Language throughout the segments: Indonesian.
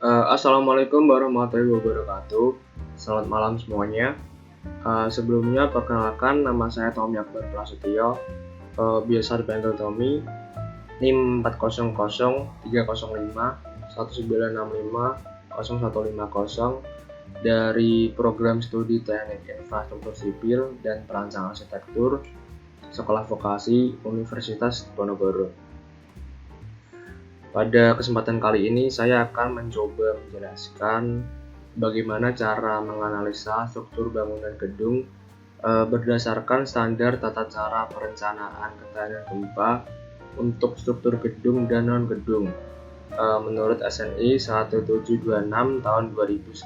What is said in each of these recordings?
Assalamualaikum warahmatullahi wabarakatuh. Selamat malam semuanya. Sebelumnya perkenalkan, nama saya Tommy Akbar Prasetyo, biasa dipanggil Tommy. NIM 400303519650150 dari program studi Teknik Infrastruktur Sipil dan Perancang Arsitektur Sekolah Vokasi Universitas Diponegoro. Pada kesempatan kali ini saya akan mencoba menjelaskan bagaimana cara menganalisa struktur bangunan gedung berdasarkan standar tata cara perencanaan ketahanan gempa untuk struktur gedung dan non-gedung menurut SNI 1726 tahun 2019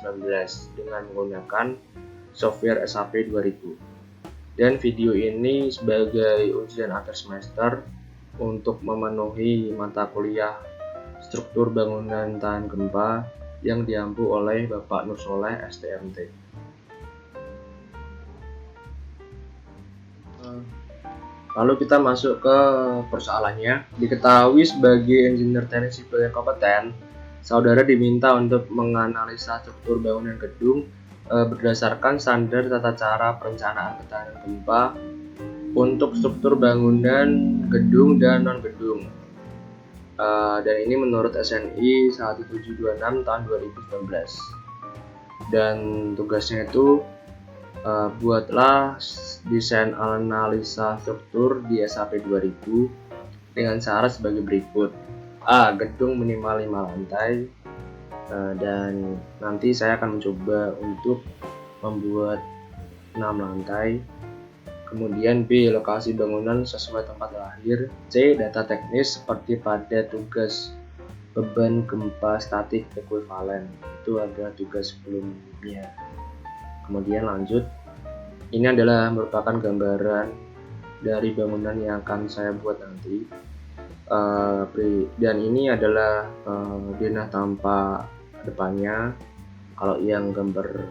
dengan menggunakan software SAP 2000. Dan video ini sebagai ujian akhir semester untuk memenuhi mata kuliah struktur bangunan tahan gempa yang diampu oleh Bapak Nur Soleh STMT. Lalu kita masuk ke persoalannya. Diketahui sebagai engineer teknik sipil yang kompeten, saudara diminta untuk menganalisa struktur bangunan gedung berdasarkan standar tata cara perencanaan ketahanan gempa untuk struktur bangunan gedung dan non-gedung. Dan ini menurut SNI 1726 tahun 2019. Dan tugasnya itu buatlah desain analisa struktur di SAP 2000 dengan syarat sebagai berikut. A. Gedung minimal 5 lantai. Dan nanti saya akan mencoba untuk membuat 6 lantai. Kemudian B. Lokasi bangunan sesuai tempat lahir. C. Data teknis seperti pada tugas beban gempa statik ekuivalen. Itu ada tugas sebelumnya. Kemudian lanjut. Ini adalah merupakan gambaran dari bangunan yang akan saya buat nanti. Dan ini adalah denah tanpa depannya. Kalau yang gambar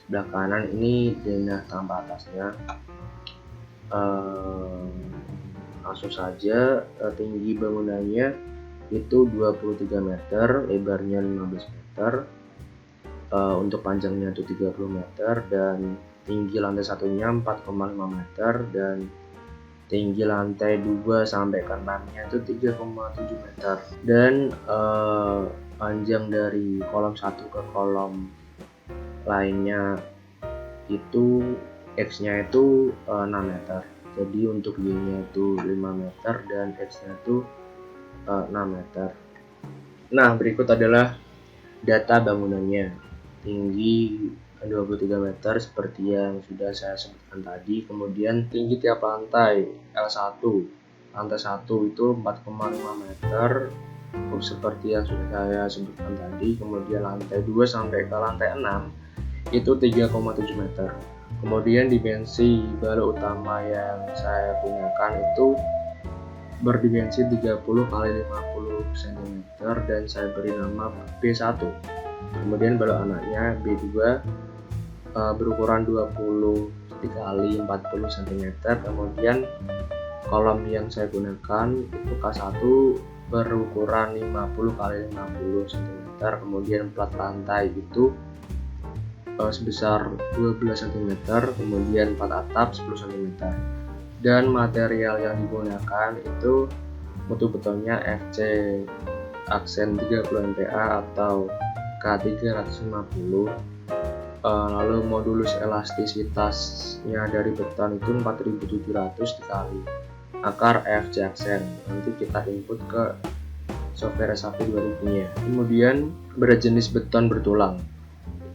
sebelah kanan ini denah tanpa atasnya. Langsung saja, tinggi bangunannya itu 23 meter, lebarnya 15 meter, untuk panjangnya itu 30 meter, dan tinggi lantai satunya 4,5 meter, dan tinggi lantai 2 sampai ke 6-nya itu 3,7 meter. Dan panjang dari kolom 1 ke kolom lainnya itu X-nya itu 6 meter. Jadi untuk Y-nya itu 5 meter dan X-nya itu 6 meter. Nah, berikut adalah data bangunannya. Tinggi 23 meter seperti yang sudah saya sebutkan tadi. Kemudian tinggi tiap lantai L1. Lantai 1 itu 4,5 meter seperti yang sudah saya sebutkan tadi. Kemudian lantai 2 sampai ke lantai 6 itu 3,7 meter. Kemudian dimensi balok utama yang saya gunakan itu berdimensi 30 x 50 cm dan saya beri nama B1. Kemudian balok anaknya B2 berukuran 20 x 40 cm. Kemudian kolom yang saya gunakan itu K1 berukuran 50 x 50 cm. Kemudian plat lantai itu sebesar 12 cm, kemudian plat atap 10 cm. Dan material yang digunakan itu mutu betonnya FC aksen 30 MPa atau K350. Lalu modulus elastisitasnya dari beton itu 4700 dikali akar FC aksen. Nanti kita input ke software SAP 2000-nya. Kemudian berjenis beton bertulang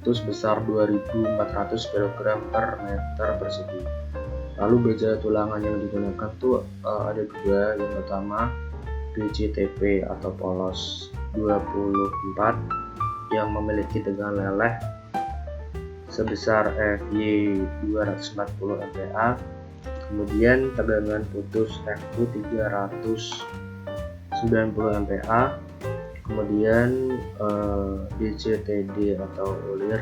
itu sebesar 2400 kg per meter persegi. Lalu baja tulangan yang digunakan tuh ada dua. Yang pertama BCTP atau polos 24 yang memiliki tegangan leleh sebesar FY 240 MPa. Kemudian tegangan putus FU 390 MPa. Kemudian DCTD atau ulir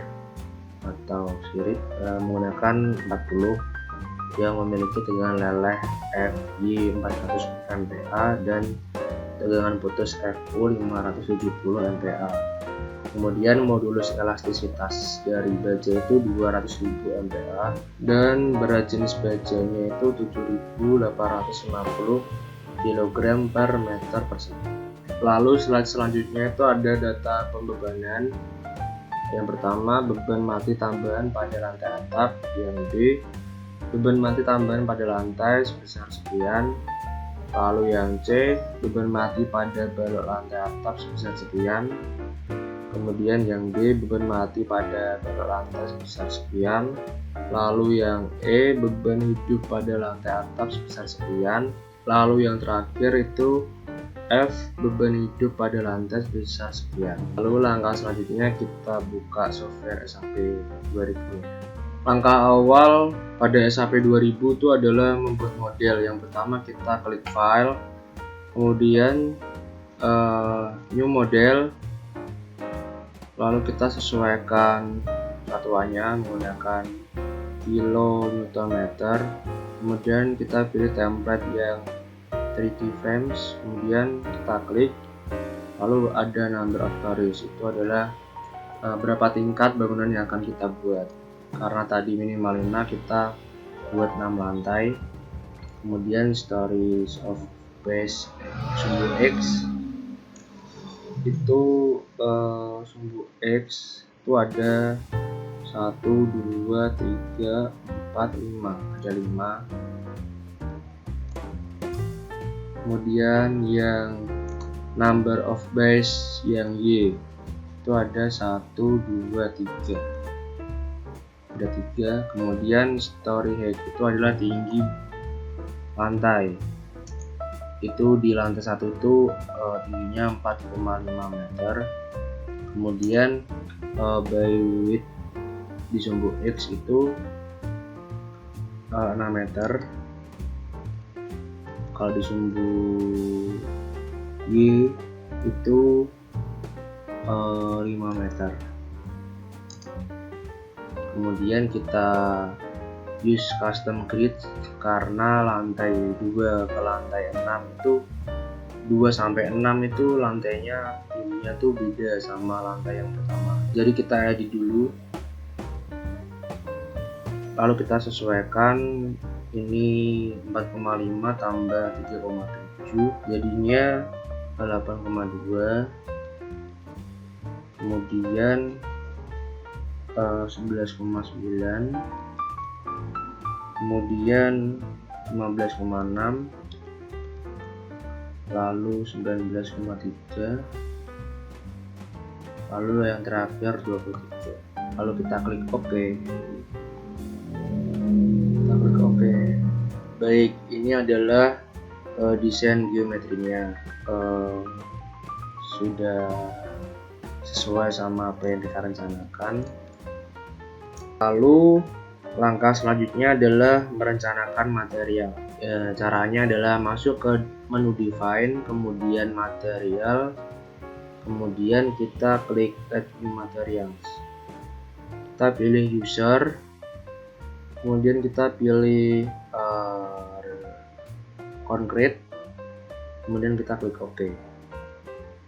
atau sirip menggunakan 40 yang memiliki tegangan leleh FY 400 MPa dan tegangan putus FU 570 MPa. Kemudian modulus elastisitas dari baja itu 200.000 MPa dan berat jenis bajanya itu 7.850 kg per meter persegi. Lalu slide selanjutnya itu ada data pembebanan. Yang pertama, beban mati tambahan pada lantai atap. Yang B, beban mati tambahan pada lantai sebesar sekian. Lalu yang C, beban mati pada balok lantai atap sebesar sekian. Kemudian yang D, beban mati pada balok lantai sebesar sekian. Lalu yang E, beban hidup pada lantai atap sebesar sekian. Lalu yang terakhir itu F, beban hidup pada lantai sebesar sekian. Lalu langkah selanjutnya kita buka software SAP 2000. Langkah awal pada SAP 2000 itu adalah membuat model. Yang pertama kita klik file, kemudian new model, lalu kita sesuaikan satuannya menggunakan kilo Newton meter. Kemudian kita pilih template yang 3D frames, kemudian kita klik, lalu ada number of stories, itu adalah berapa tingkat bangunan yang akan kita buat. Karena tadi minimal 5, kita buat 6 lantai. Kemudian stories of base sumbu X, itu sumbu X itu ada 1, 2, 3, 4, 5, ada 5. Kemudian yang number of base yang Y itu ada 1, 2, 3, ada 3. Kemudian story height itu adalah tinggi lantai, itu di lantai 1 itu tingginya 4,5 meter. Kemudian by width di sumbu X itu 6 meter. Kalau di sumbu Y itu 5 meter. Kemudian kita use custom grid karena lantai 2 ke lantai 6 itu 2 sampai 6 itu lantainya tingginya tuh beda sama lantai yang pertama. Jadi kita edit dulu, lalu kita sesuaikan. Ini 4,5 tambah 3,7 jadinya 8,2. Kemudian 11,9, kemudian 15,6, lalu 19,3, lalu yang terakhir 23. Lalu kita klik OK. Baik, ini adalah desain geometrinya, sudah sesuai sama apa yang kita rencanakan. Lalu langkah selanjutnya adalah merencanakan material. Caranya adalah masuk ke menu define, kemudian material, kemudian kita klik add new materials. Kita pilih user, kemudian kita pilih concrete, kemudian kita klik OK.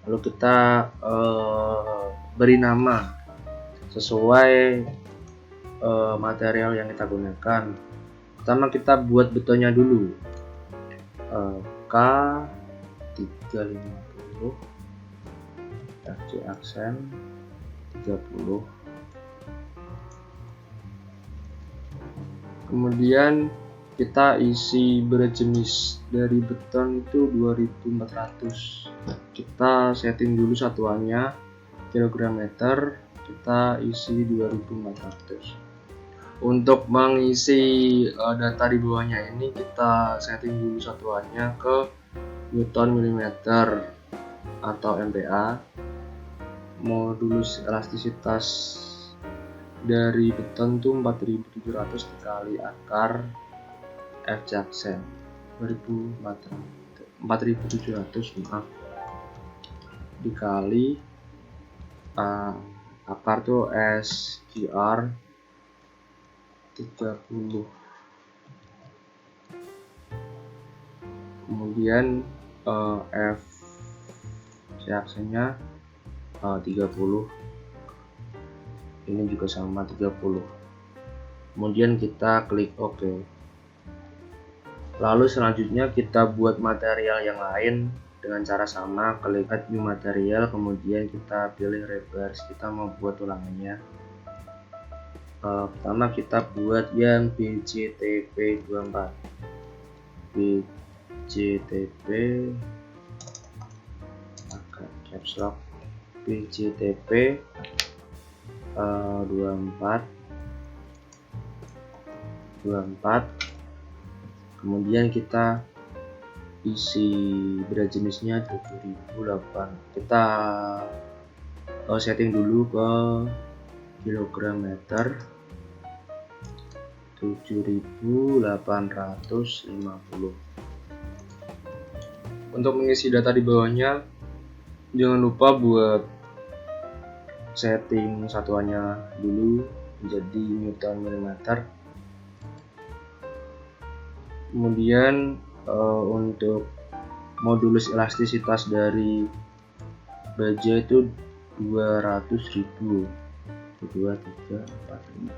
Lalu kita beri nama sesuai material yang kita gunakan. Pertama kita buat betonnya dulu, K350, FC aksen 30. Kemudian kita isi berat jenis dari beton itu 2400. Kita setting dulu satuannya kilogram meter, kita isi 2400. Untuk mengisi data di bawahnya ini kita setting dulu satuannya ke Newton milimeter atau MPa. Modulus elastisitas dari beton tuh 4700 dikali akar F jaksen 4700 dikali akar tuh SGR 30. Kemudian F jaksennya 30. ini juga sama 30. Kemudian kita klik OK. Lalu selanjutnya kita buat material yang lain dengan cara sama, klik add new material, kemudian kita pilih reverse, kita mau buat ulangannya. Pertama kita buat yang BJTP24, BJTP agak caps lock, BJTP 24, kemudian kita isi berat jenisnya 7008. Kita setting dulu ke kilogram meter 7850. Untuk mengisi data di bawahnya jangan lupa buat setting satuannya dulu menjadi Newton millimeter. Kemudian untuk modulus elastisitas dari baja itu 200.000. 2, 3, 4, 5.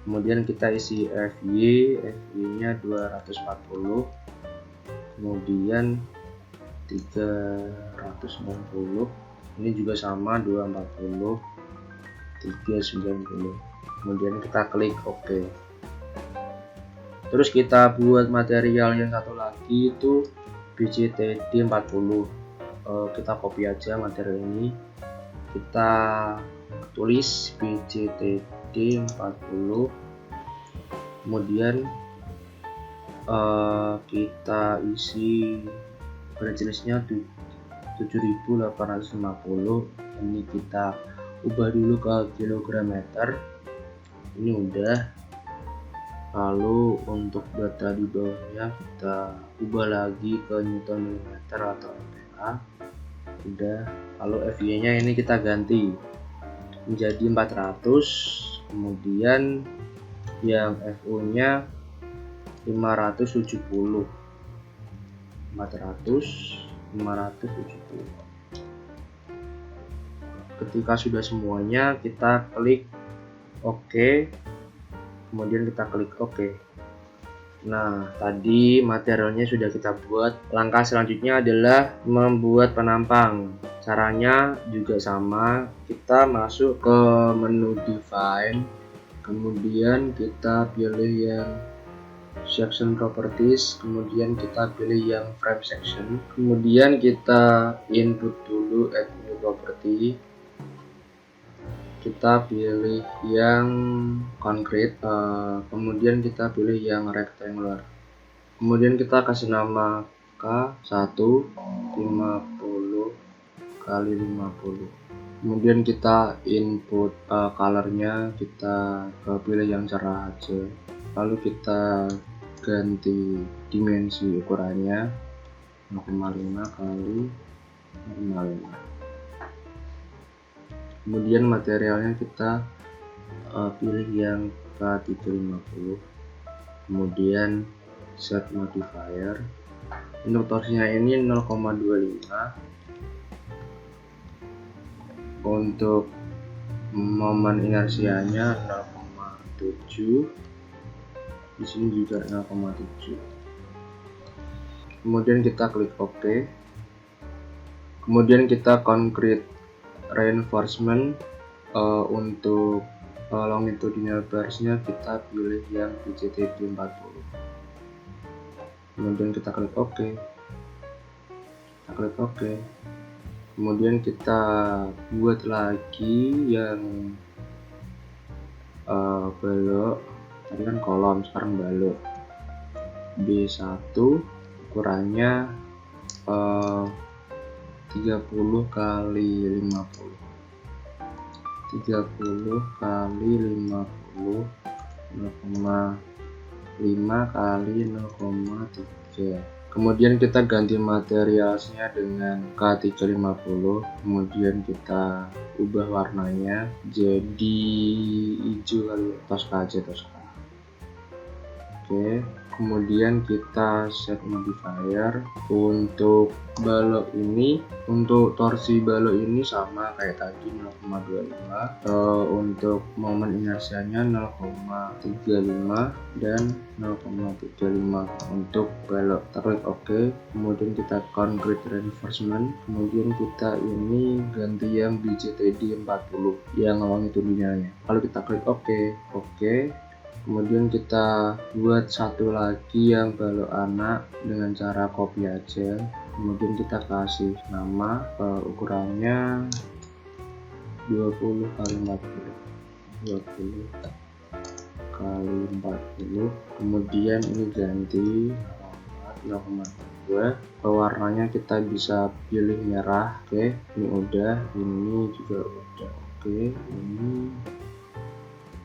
Kemudian kita isi FY nya 240, kemudian 390, ini juga sama 240, 390. Kemudian kita klik OK. Terus kita buat material yang satu lagi itu BJTD40. Kita copy aja material ini, kita tulis BJTD40, kemudian kita isi berat jenisnya 7850. Ini kita ubah dulu ke kilogram meter, ini udah. Lalu untuk data di bawahnya kita ubah lagi ke Newton millimeter atau MPa, udah. Lalu FY nya ini kita ganti menjadi 400, kemudian yang FO nya 570. Ketika sudah semuanya kita klik OK, kemudian kita klik OK. Nah, tadi materialnya sudah kita buat. Langkah selanjutnya adalah membuat penampang. Caranya juga sama, kita masuk ke menu Define, kemudian kita pilih yang Section Properties, kemudian kita pilih yang Frame Section, kemudian kita input dulu Add New Property. Kita pilih yang concrete, kemudian kita pilih yang rectangular, kemudian kita kasih nama K1 50 kali 50. Kemudian kita input colornya, kita pilih yang cerah aja, lalu kita ganti dimensi ukurannya 0,5 kali 0,5. Kemudian materialnya kita pilih yang K350, kemudian set modifier. Untuk torsinya ini 0,25, untuk momen inersianya 0,7, di sini juga 0,7. Kemudian kita klik OK. Kemudian kita concrete reinforcement, untuk longitudinal bars-nya kita pilih yang BJTD40. Kemudian kita klik OK. Kemudian kita buat lagi yang balok. Tadi kan kolom, sekarang balok. B1 ukurannya 30 kali 50, 30 kali 50, 0,5 kali 0,3. Kemudian kita ganti materialnya dengan K350, kemudian kita ubah warnanya jadi hijau kali, Tosca aja, Tosca. Oke, kemudian kita set modifier untuk balok ini, untuk torsi balok ini sama kayak tadi 0,25. Untuk momen inersianya 0,35 dan 0,35 untuk balok. Kita klik OK, kemudian kita concrete reinforcement, kemudian kita ini ganti yang BJTD 40 yang longitudinalnya. Lalu kita klik OK. Kemudian kita buat satu lagi yang balok anak dengan cara copy aja. Kemudian kita kasih nama, ukurannya 20 kali 40, 20 kali 40. Kemudian ini ganti 0,2. Warnanya kita bisa pilih merah. Oke, ini udah, ini juga udah. Oke, ini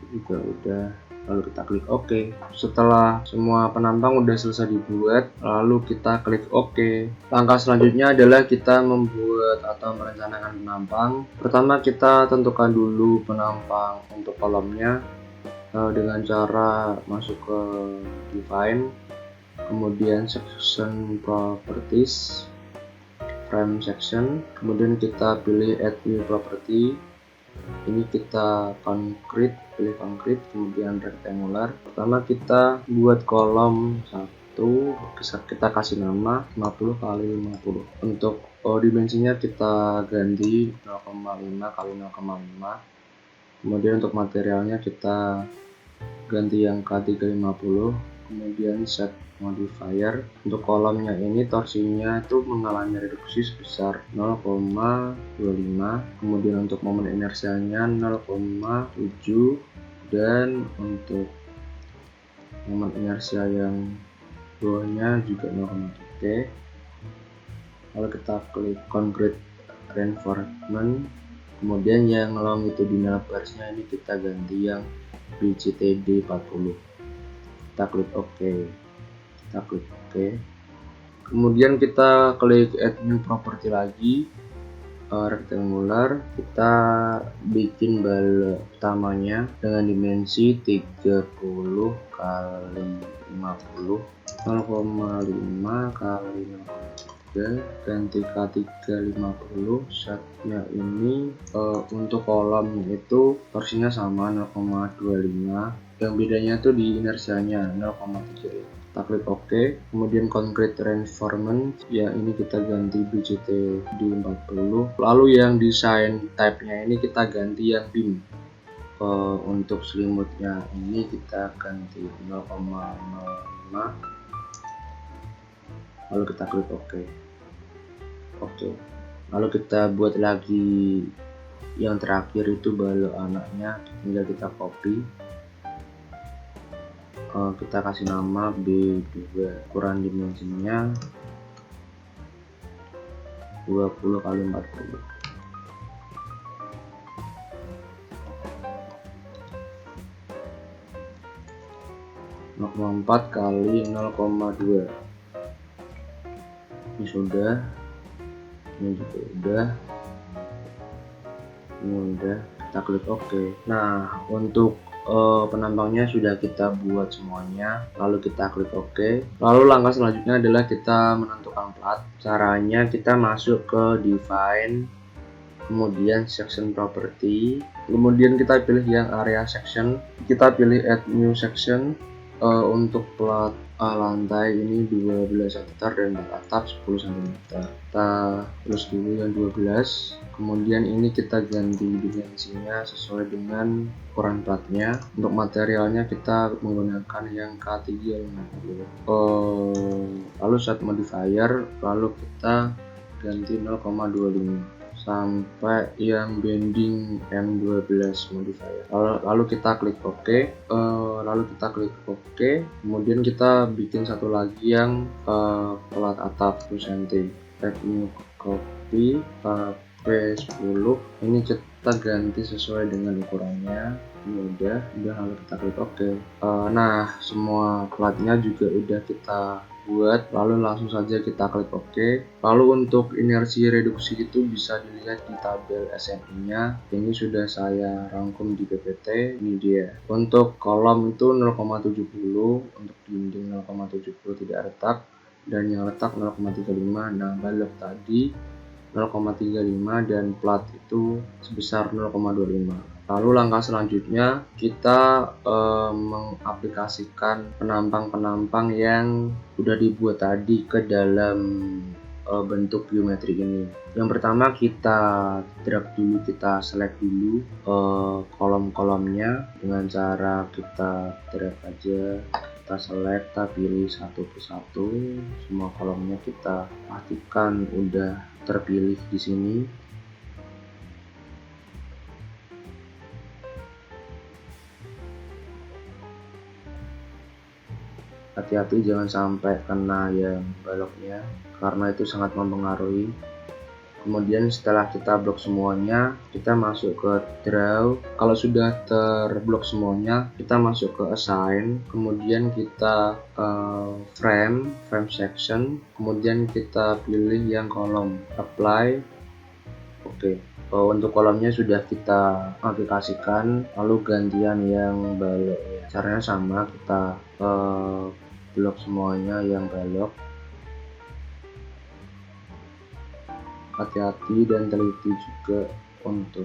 juga udah. Lalu kita klik OK. Setelah semua penampang udah selesai dibuat, lalu kita klik OK. Langkah selanjutnya adalah kita membuat atau merencanakan penampang. Pertama kita tentukan dulu penampang untuk kolomnya dengan cara masuk ke define, kemudian section properties, frame section, kemudian kita pilih add new property. Ini kita pilih concrete, kemudian rectangular. Pertama kita buat kolom 1, kita kasih nama 50 kali 50. Untuk dimensinya kita ganti 0,5 kali 0,5. Kemudian untuk materialnya kita ganti yang K350. Kemudian set modifier. Untuk kolomnya ini torsinya itu mengalami reduksi sebesar 0,25. Kemudian untuk momen inersianya 0,7 dan untuk momen inersia yang bawahnya juga 0,3. Lalu kita klik concrete reinforcement, kemudian yang longitudinal barsnya ini kita ganti yang BJTD 40. Kita klik OK. Kemudian kita klik add new property lagi, rectangular. Kita bikin balok utamanya dengan dimensi 30 kali 50, 0,5 kali 0,3, ganti K350. setnya ini untuk kolom itu torsinya sama 0,25, yang bedanya tuh di inersianya 0,3. Kita klik OK, kemudian concrete reinforcement ya ini kita ganti BJTD 40. Lalu yang design type-nya ini kita ganti yang beam. Untuk selimutnya ini kita ganti 0,05. Lalu kita klik OK. Lalu kita buat lagi yang terakhir itu balok anaknya, tinggal kita copy. Kita kasih nama B2, ukuran dimensinya 20 kali 40. (0,4 kali 0,2). Ini sudah, ini juga udah, ini udah. Kita klik OK. Nah, untuk penampangnya sudah kita buat semuanya, lalu kita klik OK. Lalu langkah selanjutnya adalah kita menentukan plat. Caranya kita masuk ke define, kemudian section property, kemudian kita pilih yang area section, kita pilih add new section. Untuk plat lantai ini 12 cm dan plat atap 10 cm. Kita tulis dulu yang 12, kemudian ini kita ganti dimensinya sesuai dengan ukuran platnya. Untuk materialnya kita menggunakan yang K350. Lalu set modifier, lalu kita ganti 0,25 sampai yang bending M12 modifier. Lalu kita klik OK. Kemudian kita bikin satu lagi yang plat atap 10 cm. Add new copy P10. Ini kita ganti sesuai dengan ukurannya. Ini udah lalu kita klik OK. Nah, semua platnya juga udah kita buat, lalu langsung saja kita klik OK. Lalu untuk inersi reduksi itu bisa dilihat di tabel SNI-nya. Ini sudah saya rangkum di PPT, ini dia. Untuk kolom itu 0,70, untuk dinding 0,70 tidak retak, dan yang retak 0,35. Nah, balok tadi 0,35 dan plat itu sebesar 0,25. Lalu langkah selanjutnya kita mengaplikasikan penampang-penampang yang sudah dibuat tadi ke dalam bentuk geometri ini. Yang pertama kita drag dulu, kita select dulu kolom-kolomnya dengan cara kita drag aja, kita select, kita pilih satu persatu, semua kolomnya kita pastikan udah terpilih di sini. Hati-hati jangan sampai kena yang baloknya karena itu sangat mempengaruhi. Kemudian setelah kita blok semuanya, kita masuk ke draw. Kalau sudah terblok semuanya, kita masuk ke assign, kemudian kita frame section, kemudian kita pilih yang kolom apply. Oke. Untuk kolomnya sudah kita aplikasikan, lalu gantian yang baloknya. Caranya sama, kita blok semuanya yang balok. Hati-hati dan teliti juga untuk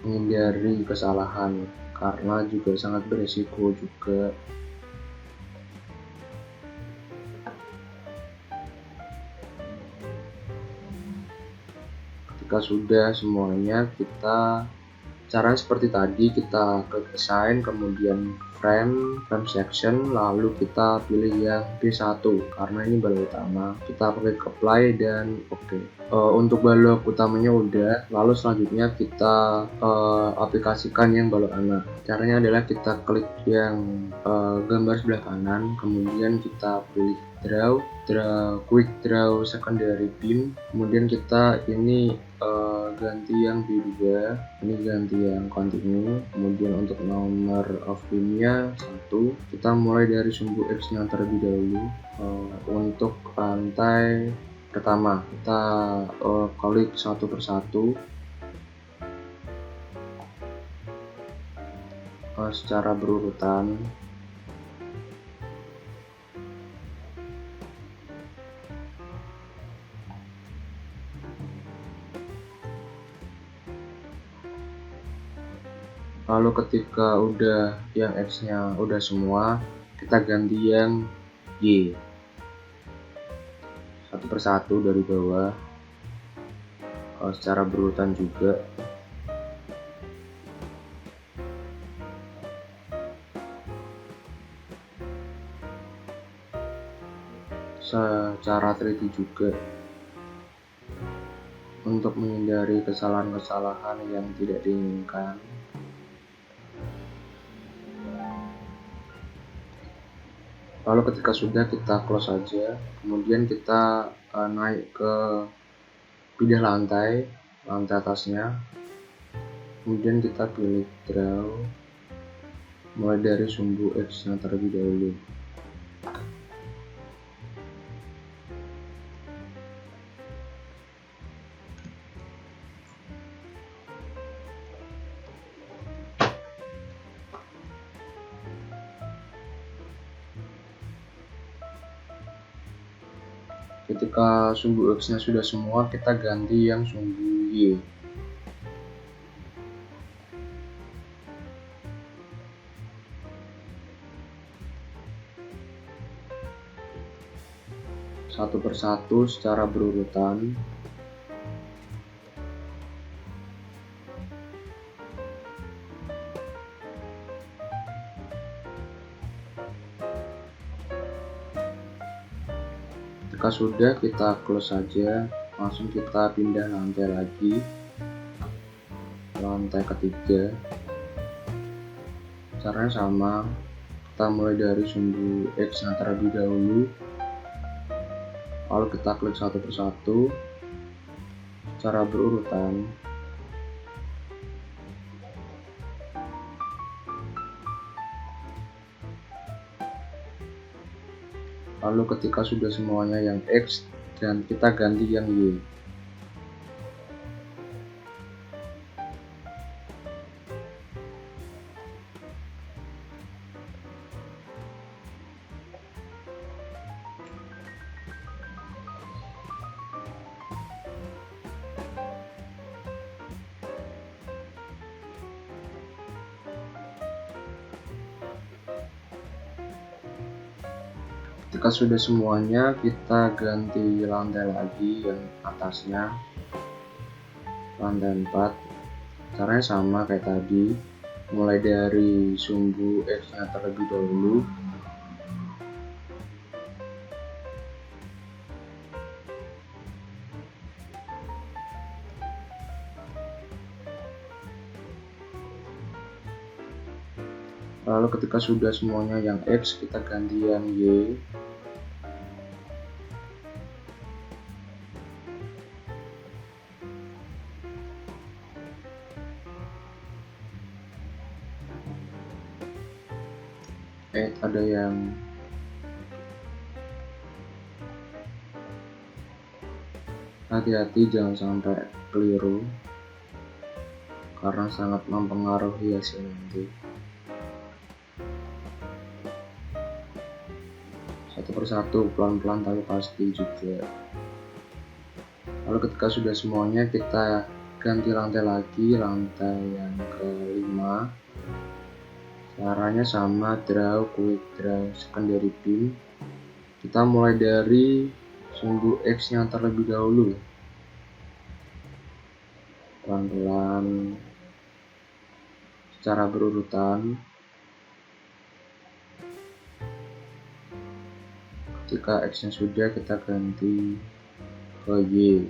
menghindari kesalahan karena juga sangat beresiko juga. Ketika sudah semuanya, kita caranya seperti tadi, kita klik assign, kemudian frame section, lalu kita pilih yang B1 karena ini balok utama, kita klik apply dan oke. Untuk balok utamanya udah, lalu selanjutnya kita aplikasikan yang balok anak. Caranya adalah kita klik yang gambar sebelah kanan, kemudian kita pilih quick draw secondary beam, kemudian kita ini ganti yang B2, ini ganti yang continue, kemudian untuk nomor of beamnya 1, kita mulai dari sumbu X nya terlebih dahulu. Untuk lantai pertama kita klik satu persatu secara berurutan. Lalu ketika udah yang X nya udah semua, kita ganti yang Y satu persatu dari bawah secara berurutan juga. Secara teliti juga untuk menghindari kesalahan-kesalahan yang tidak diinginkan. Lalu ketika sudah, kita close saja, kemudian kita naik ke pindah lantai atasnya, kemudian kita pilih draw mulai dari sumbu X yang terlebih dahulu. Ketika sumbu X nya sudah semua, kita ganti yang sumbu Y. Satu persatu secara berurutan. Ketika sudah, kita close saja, langsung kita pindah lantai lagi, lantai ketiga. Caranya sama, kita mulai dari sumbu X yang terlebih dahulu, lalu kita klik satu persatu secara berurutan. Lalu ketika sudah semuanya yang X, dan kita ganti yang Y. Ketika sudah semuanya, kita ganti lantai lagi yang atasnya, lantai 4. Caranya sama kayak tadi, mulai dari sumbu X nya terlebih dahulu. Lalu ketika sudah semuanya yang X, kita ganti yang Y. Ada yang hati-hati jangan sampai keliru karena sangat mempengaruhi hasil nanti. Satu persatu, pelan-pelan tapi pasti juga. Lalu ketika sudah semuanya, kita ganti lantai lagi, lantai yang ke-5. Caranya sama, draw, quick draw, secondary beam. Kita mulai dari sumbu X nya terlebih dahulu, pelan-pelan secara berurutan. Ketika X nya sudah, kita ganti ke Y.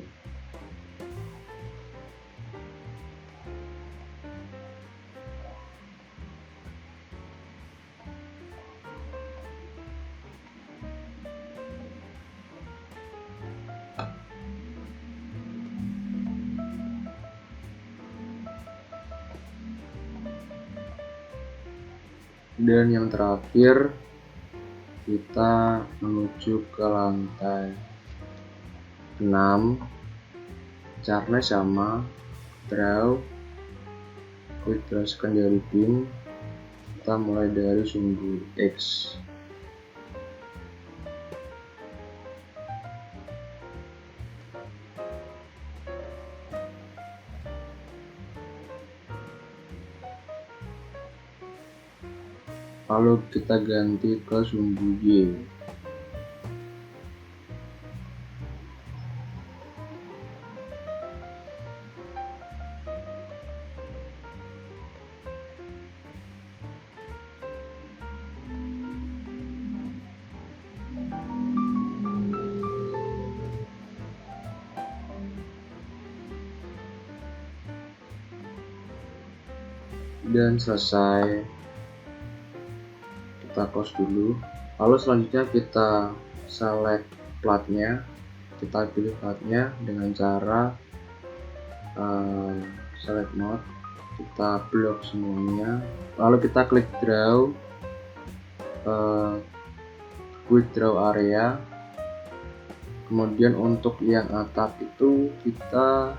Dan yang terakhir, kita menuju ke lantai 6. Caranya sama, draw, quick draw, secondary beam. Kita mulai dari sumbu X. Lalu kita ganti ke sumbu Y. Dan selesai. Kita close dulu. Lalu selanjutnya kita select platnya, kita pilih platnya dengan cara select mode, kita blok semuanya, lalu kita klik draw, quick draw area. Kemudian untuk yang atap itu kita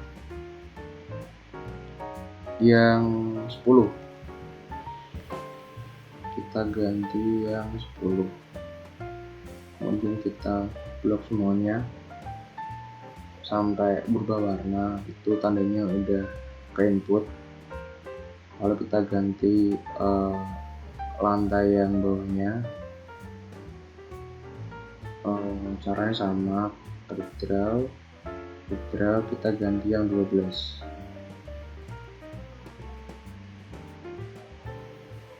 yang 10, kita ganti yang 10. Kemudian kita blok semuanya sampai berubah warna, itu tandanya udah ke input. Lalu kita ganti lantai yang bawahnya. Caranya sama, klik draw, kita ganti yang 12.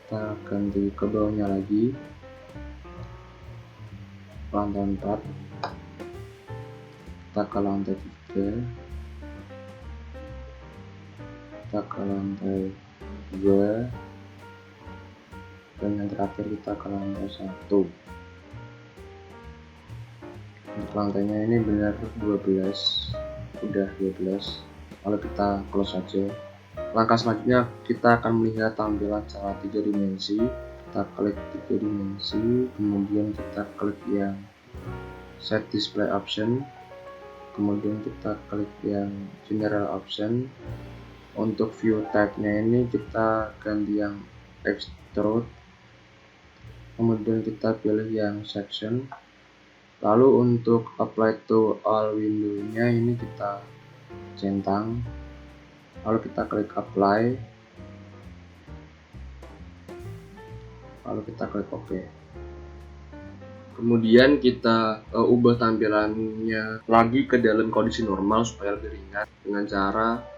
Kita ganti ke bawahnya lagi, lantai 4. Kita ke lantai 3, kita ke lantai 2, dan yang terakhir kita ke lantai 1. Untuk lantainya ini benar 12, udah 12. Lalu kita close saja. Langkah selanjutnya kita akan melihat tampilan secara 3 dimensi. Kita klik 3 dimensi, kemudian kita klik yang set display option, kemudian kita klik yang general option. Untuk view type-nya ini kita ganti yang extrude, kemudian kita pilih yang section. Lalu untuk apply to all window-nya ini kita centang, lalu kita klik apply, lalu kita klik OK. Kemudian kita ubah tampilannya lagi ke dalam kondisi normal supaya lebih ringan dengan cara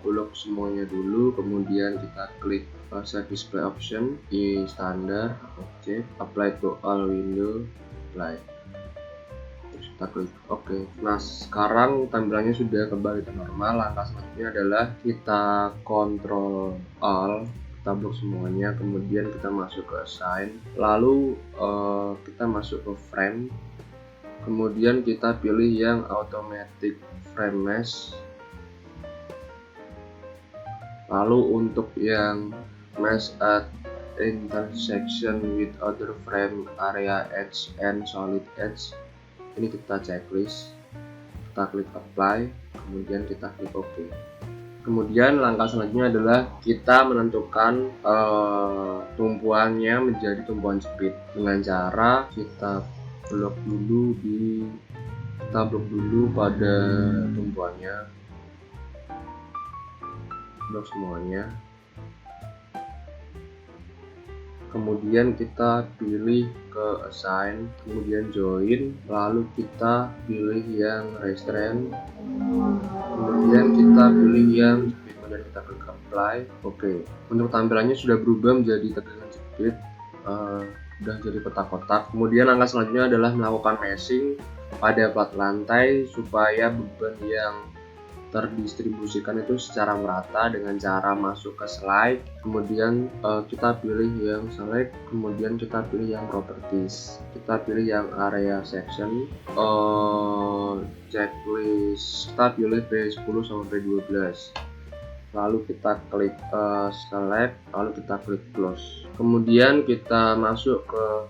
blok semuanya dulu, kemudian kita klik set display option di standar, oke, apply to all window, apply, terus kita klik OK. Nah, sekarang tampilannya sudah kembali ke normal. Langkah selanjutnya adalah kita Ctrl Alt, kita blok semuanya, kemudian kita masuk ke assign, lalu kita masuk ke frame, kemudian kita pilih yang automatic frame mesh. Lalu untuk yang mesh at intersection with other frame area edge and solid edge, ini kita checklist, kita klik apply, kemudian kita klik OK. Kemudian langkah selanjutnya adalah kita menentukan tumpuannya menjadi tumpuan jepit dengan cara kita blok dulu pada tumpuannya, blok semuanya, kemudian kita pilih ke assign, kemudian join, lalu kita pilih yang restraint, kemudian kita pilih yang jepit, kemudian kita klik apply. Oke, untuk tampilannya sudah berubah menjadi tegangan jepit, sudah jadi kotak-kotak. Kemudian langkah selanjutnya adalah melakukan meshing pada plat lantai supaya beban yang terdistribusikan itu secara merata dengan cara masuk ke slide, kemudian kita pilih yang select, kemudian kita pilih yang properties, kita pilih yang area section, checklist, kita pilih P10 sampai P12, lalu kita klik select, lalu kita klik close, kemudian kita masuk ke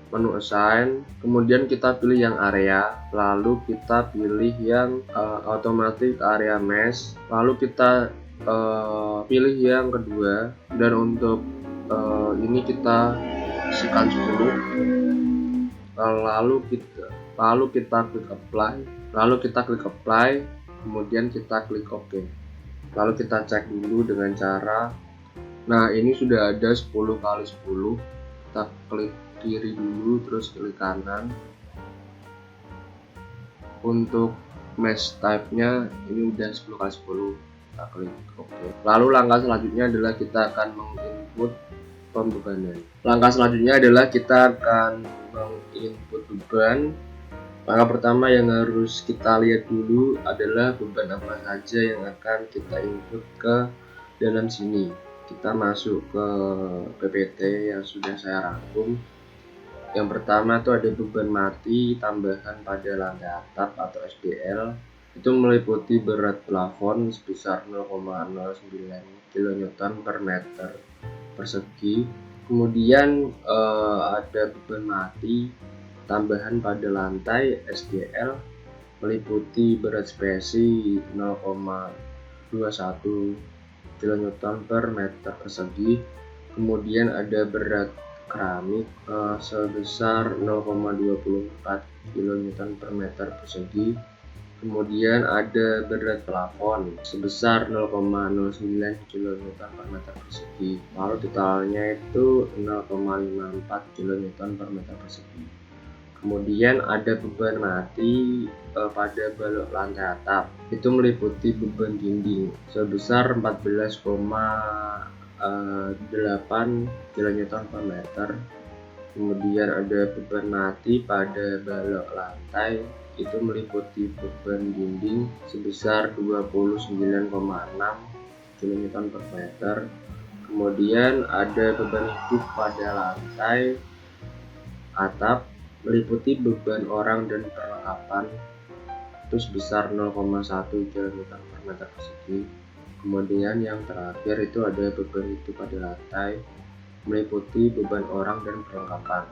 menu assign, kemudian kita pilih yang area, lalu kita pilih yang automatic area mesh, lalu kita pilih yang kedua, dan untuk ini kita isikan 10, lalu kita klik apply, kemudian kita klik OK, lalu kita cek dulu dengan cara, nah ini sudah ada 10 kali 10, kita klik kiri dulu, terus klik kanan. Untuk mesh type nya ini udah 10 kali 10, kita klik OK. Lalu langkah selanjutnya adalah kita akan menginput pembebanan. Langkah selanjutnya adalah kita akan menginput beban. Langkah pertama yang harus kita lihat dulu adalah beban apa saja yang akan kita input ke dalam sini. Kita masuk ke PPT yang sudah saya rangkum. Yang pertama itu ada beban mati tambahan pada lantai atap atau SDL, itu meliputi berat plafon sebesar 0,09 kN per meter persegi. Kemudian ada beban mati tambahan pada lantai SDL meliputi berat spesi 0,21 kN per meter persegi. Kemudian ada berat keramik sebesar 0,24 kN per meter persegi. Kemudian ada berat plafon sebesar 0,09 kN per meter persegi. Lalu totalnya itu 0,54 kN per meter persegi. Kemudian ada beban mati pada balok lantai atap, itu meliputi beban dinding sebesar 14,8 kN per meter. Kemudian ada beban mati pada balok lantai, itu meliputi beban dinding sebesar 29,6 kN per meter. Kemudian ada beban hidup pada lantai atap meliputi beban orang dan perlengkapan, itu sebesar 0,1 kN per meter persegi. Kemudian yang terakhir itu ada beban hidup pada lantai meliputi beban orang dan perlengkapan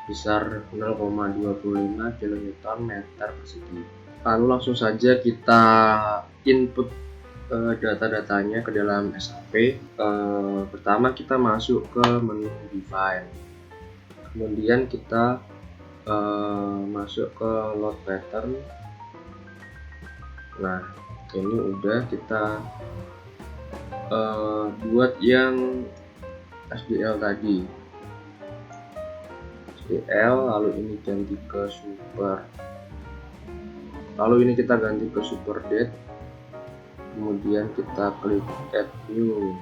sebesar 0,25 kN meter persegi. Lalu langsung saja kita input data-datanya ke dalam SAP. Pertama kita masuk ke menu define, kemudian kita masuk ke load pattern. Nah, ini udah kita buat yang SDL tadi, SDL, lalu ini ganti ke super, lalu ini kita ganti ke super date, kemudian kita klik add new.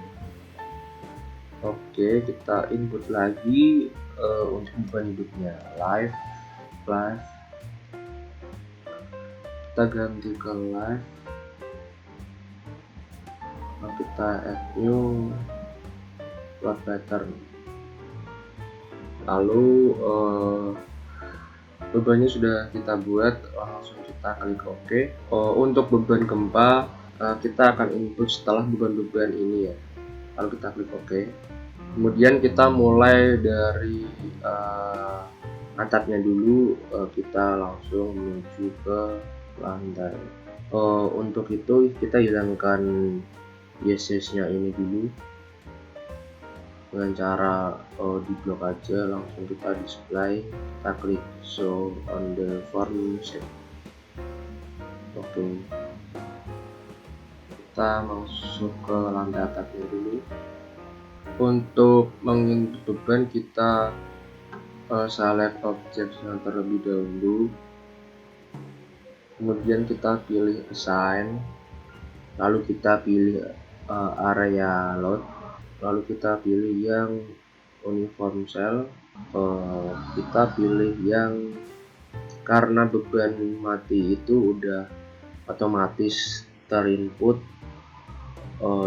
Oke, kita input lagi untuk beban hidupnya live, kita ganti ke live, lalu kita add new load pattern, lalu bebannya sudah kita buat, langsung kita klik OK. Untuk beban gempa kita akan input setelah beban-beban ini ya, lalu kita klik OK. Kemudian kita mulai dari atapnya dulu, kita langsung menuju ke lantai. Untuk itu kita hilangkan yeses-nya ini dulu dengan cara di blok aja, langsung kita display, kita klik show on the form shape. Oke, kita masuk ke lantai atapnya dulu. Untuk menginput beban kita select objeknya terlebih dahulu, kemudian kita pilih assign, lalu kita pilih area load, lalu kita pilih yang uniform cell, kita pilih yang karena beban mati itu udah otomatis terinput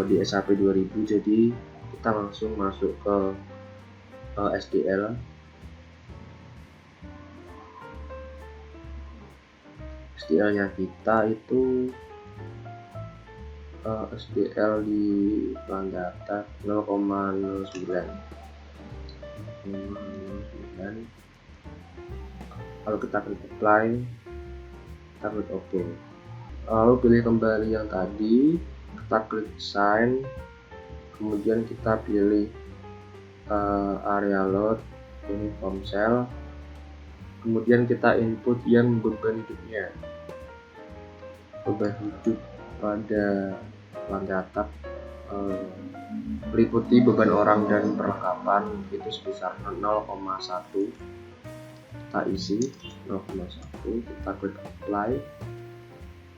di SAP 2000, jadi kita langsung masuk ke SDL. SDL-nya kita itu SDL di lantai atas 0,09. Lalu kita klik apply, kita klik OK. Lalu pilih kembali yang tadi, kita klik sign, kemudian kita pilih area load, uniform cell, kemudian kita input yang beban hidupnya. Beban hidup pada lantai atap meliputi beban orang dan perlengkapan itu sebesar 0,1. Kita isi 0,1, kita klik apply,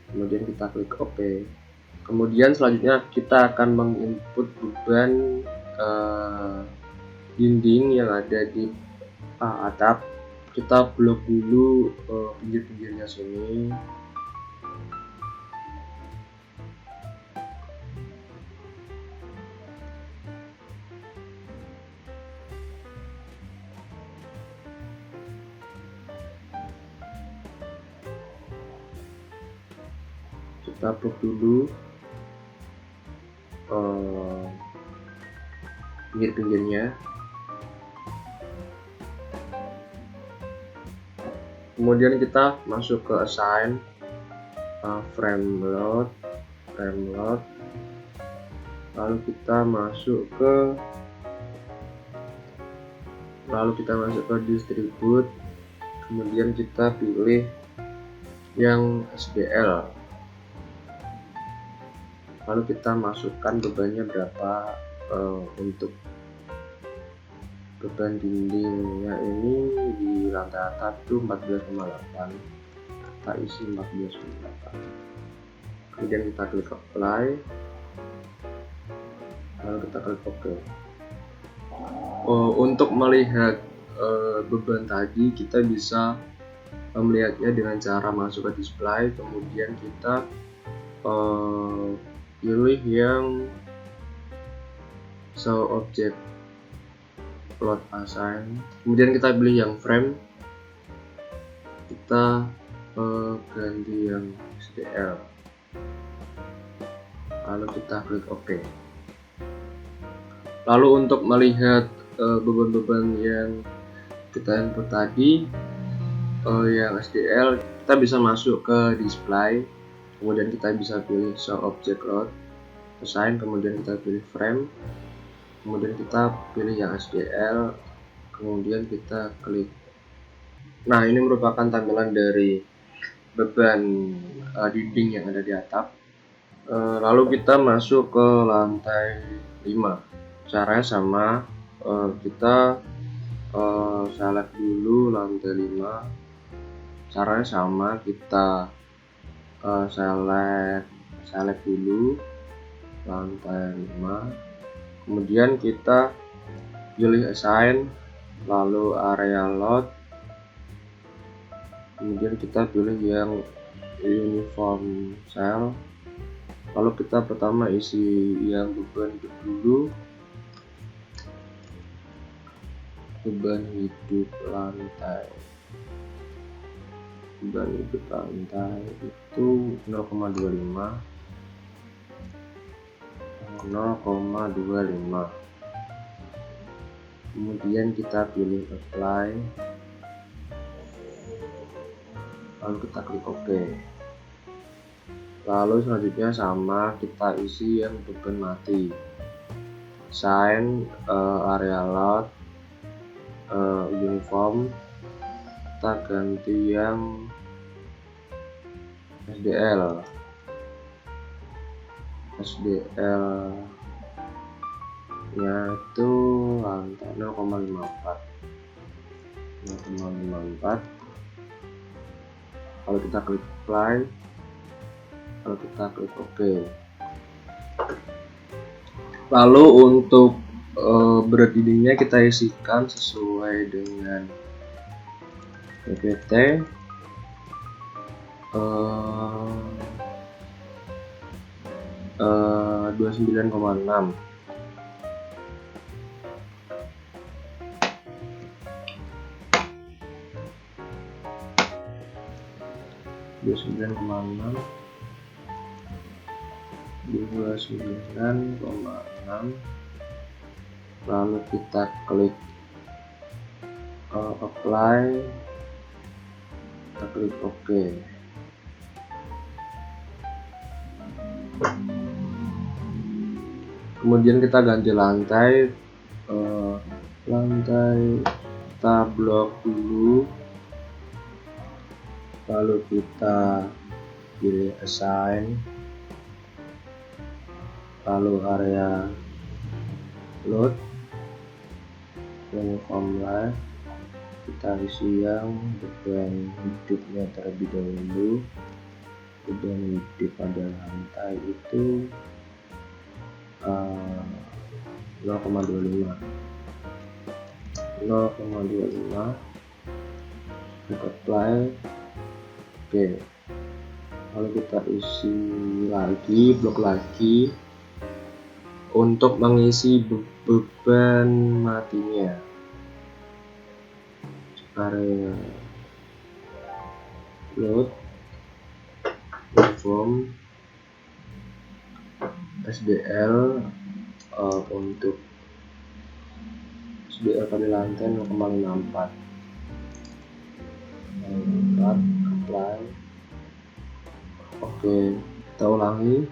kemudian kita klik OK. Kemudian selanjutnya kita akan menginput beban dinding yang ada di atap. Kita blok dulu pinggir-pinggirnya sini. Kita blok dulu pinggir-pinggirnya. Kemudian kita masuk ke assign, frame load, lalu kita masuk ke distribute, kemudian kita pilih yang SDL, lalu kita masukkan bebannya berapa. Untuk beban dindingnya ini di lantai atas itu 14,8, kita isi 14,8, kemudian kita klik apply, lalu kita klik OK. Untuk melihat beban tadi kita bisa melihatnya dengan cara masuk ke display, kemudian kita pilih yang show object load assign, kemudian kita pilih yang frame, kita ganti yang SDL, lalu kita klik OK. Lalu untuk melihat beban-beban yang kita input tadi yang SDL, kita bisa masuk ke display, kemudian kita bisa pilih show object route, assign, kemudian kita pilih frame, kemudian kita pilih yang SDL, kemudian kita klik. Nah, ini merupakan tampilan dari beban dinding yang ada di atap. Lalu kita masuk ke lantai 5. Caranya sama, kita select dulu lantai 5. Caranya sama, kita select dulu lantai 5, kemudian kita pilih assign, lalu area load, kemudian kita pilih yang uniform cell, lalu kita pertama isi yang beban hidup dulu, beban hidup lantai itu 0,25, kemudian kita pilih apply, lalu kita klik OK. Lalu selanjutnya sama, kita isi yang beban mati, assign, area load, uniform, kita ganti yang SDL nya itu lantai 0,54. Kalau kita klik apply, kalau kita klik OK. Lalu untuk berat dindingnya kita isikan sesuai dengan PPT, 29,6. Lalu kita klik apply, kita klik OK. Kemudian kita ganti lantai, kita blok dulu, lalu kita pilih assign, lalu area load, uniform life, kita isi yang beban hidupnya terlebih dahulu. Beban hidup pada lantai itu 0,25, kita apply. Oke, lalu kita isi lagi, blok lagi untuk mengisi beban matinya, area load, uniform, SDL, untuk SDL pada lantai 0,54, apply. Oke, kita ulangi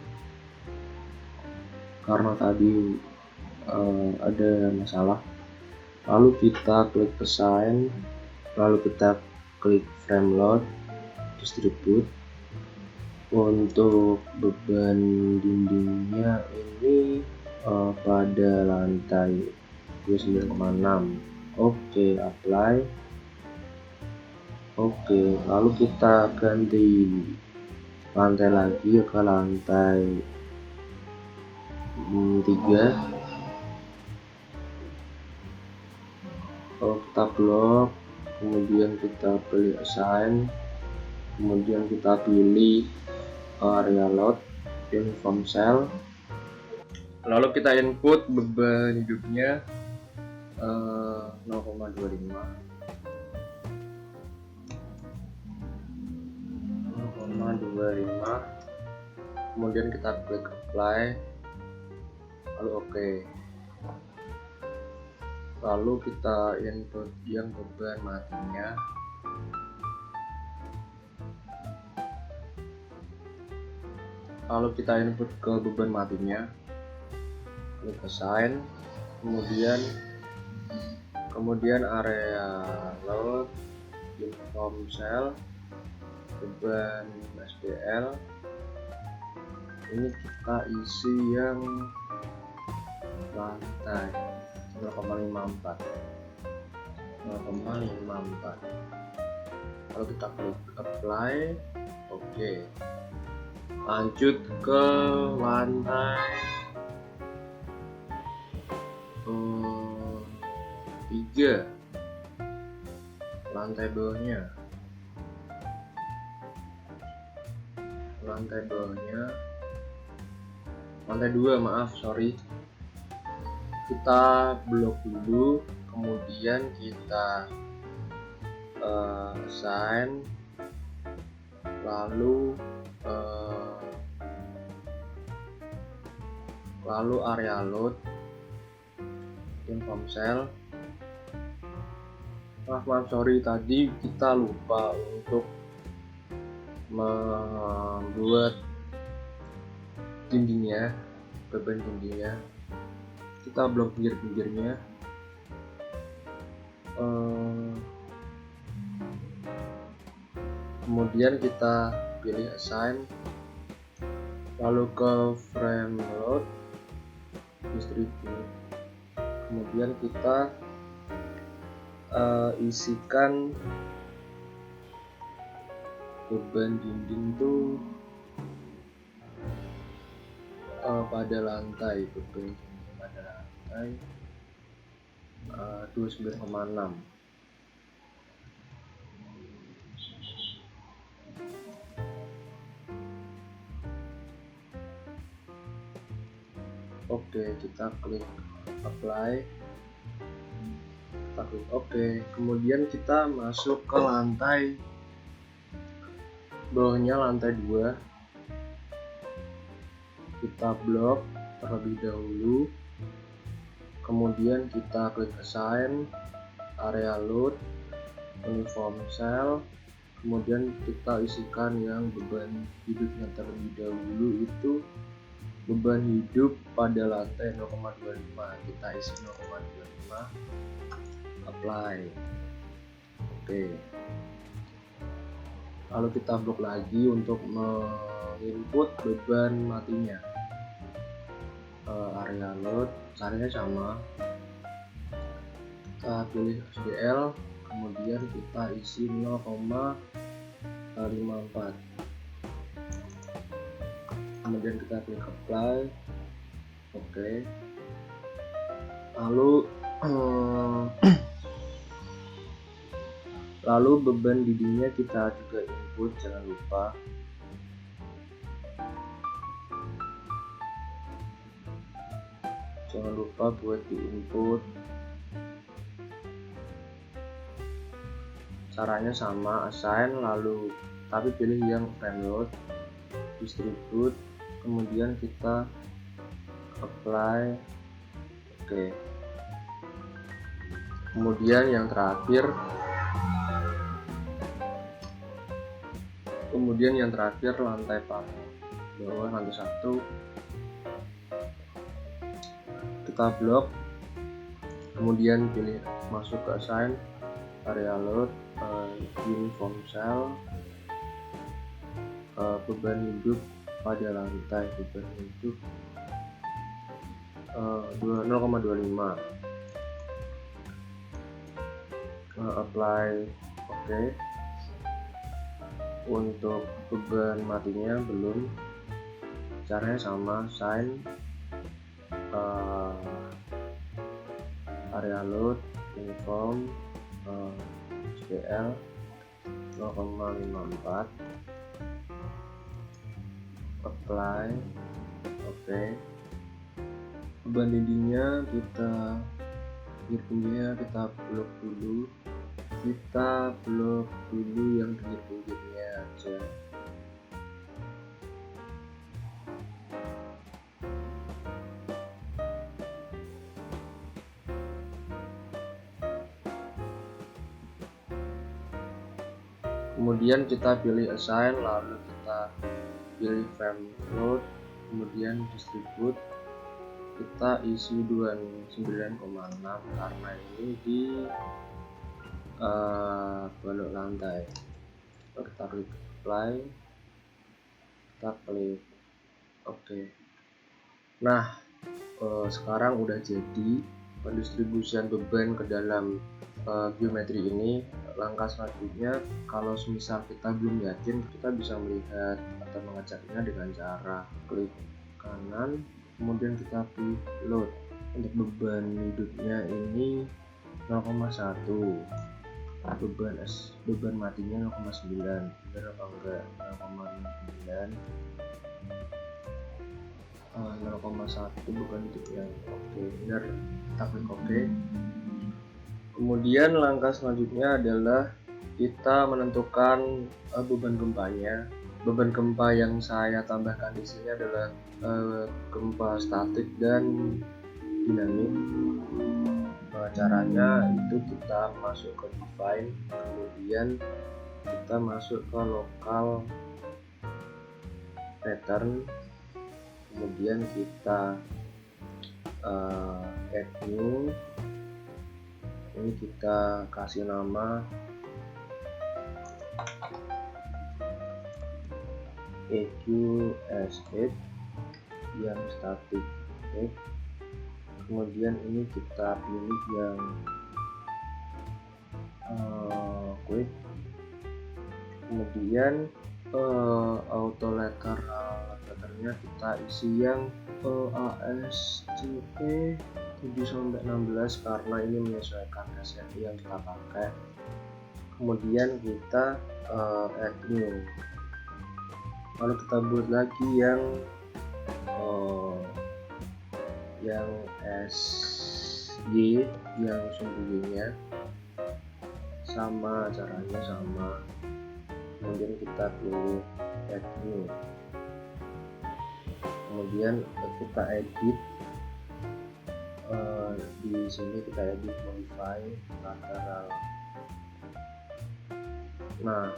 karena tadi ada masalah. Lalu kita klik assign, lalu kita klik frame load, distribute. Untuk beban dindingnya ini pada lantai 29,6. Oke, apply. Oke, lalu kita ganti lantai lagi ke lantai 3. Kita blok, kemudian kita pilih assign, kemudian kita pilih area load, uniform cell, lalu kita input beban hidupnya 0,25, kemudian kita klik apply, lalu OK. lalu kita input yang beban matinya. Lalu kita input ke beban matinya, klik assign, kemudian area load, inform cell, beban SDL. Ini kita isi yang lantai 0,54. Lalu kita klik apply. Oke. Lanjut ke lantai 3, lantai bawahnya, lantai 2, maaf, sorry. Kita blok dulu, kemudian kita assign, lalu area load, inform cell. Maaf, sorry, tadi kita lupa untuk membuat dindingnya, beban dindingnya. Kita blok pinggir-pinggirnya. Kemudian kita pilih assign, lalu ke frame load, distribute. Kemudian kita isikan beban dinding tuh pada lantai, beban dinding pada lantai 29,6. Oke, kita klik apply, kita klik oke. Kemudian kita masuk ke lantai bawahnya, lantai 2. Kita blok terlebih dahulu, kemudian kita klik assign, area load, uniform cell, kemudian kita isikan yang beban hidupnya terlebih dahulu, itu beban hidup pada lantai 0,25. Kita isi 0,25, apply. Oke. Lalu kita blok lagi untuk menginput beban matinya. Area load, caranya sama. Kita pilih SDL, kemudian kita isi 0,54. Kemudian kita klik apply. Oke. Lalu beban dindingnya kita juga input, jangan lupa. Buat di input. Caranya sama, assign, lalu tapi pilih yang frame load, distribute, kemudian kita apply. Oke. Kemudian yang terakhir lantai bawah, lantai 1. Kita blok, kemudian pilih masuk ke assign, area load, uniform cell, beban hidup pada lantai, beban hidup 0,25. Apply. Oke. Untuk beban matinya belum, caranya sama, assign, area load, uniform, SDL 0,54, apply. Oke. Beban dindingnya pinggirnya kita blok dulu, yang pinggirnya aja. Kemudian kita pilih assign, lalu kita pilih frame float, kemudian distribute, kita isi 29,6 karena ini di balok lantai. Kita klik apply, kita klik OK. Nah, sekarang udah jadi pendistribusian beban ke dalam geometri ini. Langkah selanjutnya, kalau misal kita belum yakin, kita bisa melihat atau mengeceknya dengan cara klik kanan, kemudian kita pilih load. Untuk beban hidupnya ini 0,1, beban matinya 0,9, benar apa enggak? 0,1 beban hidupnya. Oke, benar, kita klik OK. Kemudian langkah selanjutnya adalah kita menentukan beban gempanya. Beban gempa yang saya tambahkan di sini adalah gempa statik dan dinamik. Caranya itu kita masuk ke define, kemudian kita masuk ke local pattern, kemudian kita add new. Ini kita kasih nama EQS8 yang static. Oke. Kemudian ini kita pilih yang quick. Kemudian auto lateral letternya kita isi yang ASCE 7-16 karena ini menyesuaikan SFI yang kita pakai. Kemudian kita add new, lalu kita buat lagi yang SY yang sembunyinya sama, caranya sama. Kemudian kita pilih add new, kemudian kita edit. Di sini kita edit modify lateral. Nah,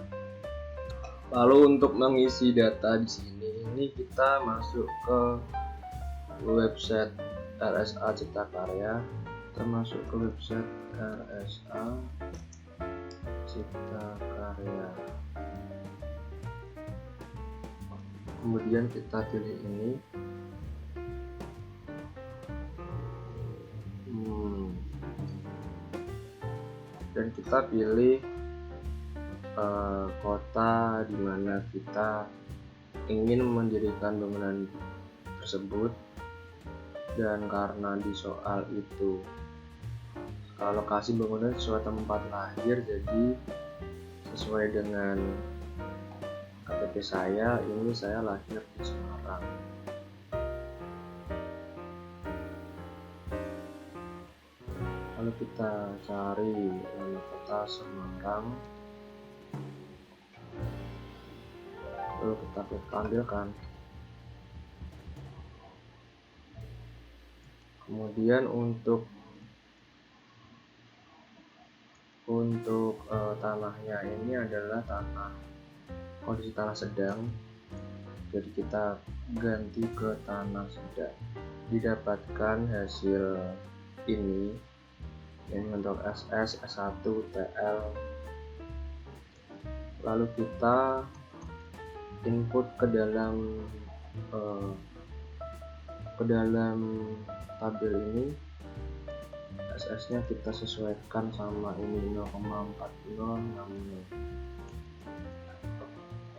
lalu untuk mengisi data di sini, ini kita masuk ke website RSA Cipta Karya. Kita masuk ke website RSA Cipta Karya. Kemudian kita pilih ini. Dan kita pilih kota di mana kita ingin mendirikan bangunan tersebut, dan karena di soal itu lokasi bangunan sesuai tempat lahir, jadi sesuai dengan KTP saya, ini saya lahir di Semarang. Lalu kita cari kota Semarang, lalu kita klik tampilkan. Kemudian untuk tanahnya ini adalah kondisi tanah sedang, jadi kita ganti ke tanah sedang. Didapatkan hasil ini untuk SS, S1, TL. Lalu kita input ke dalam tabel ini. SS nya kita sesuaikan sama ini 0,4060,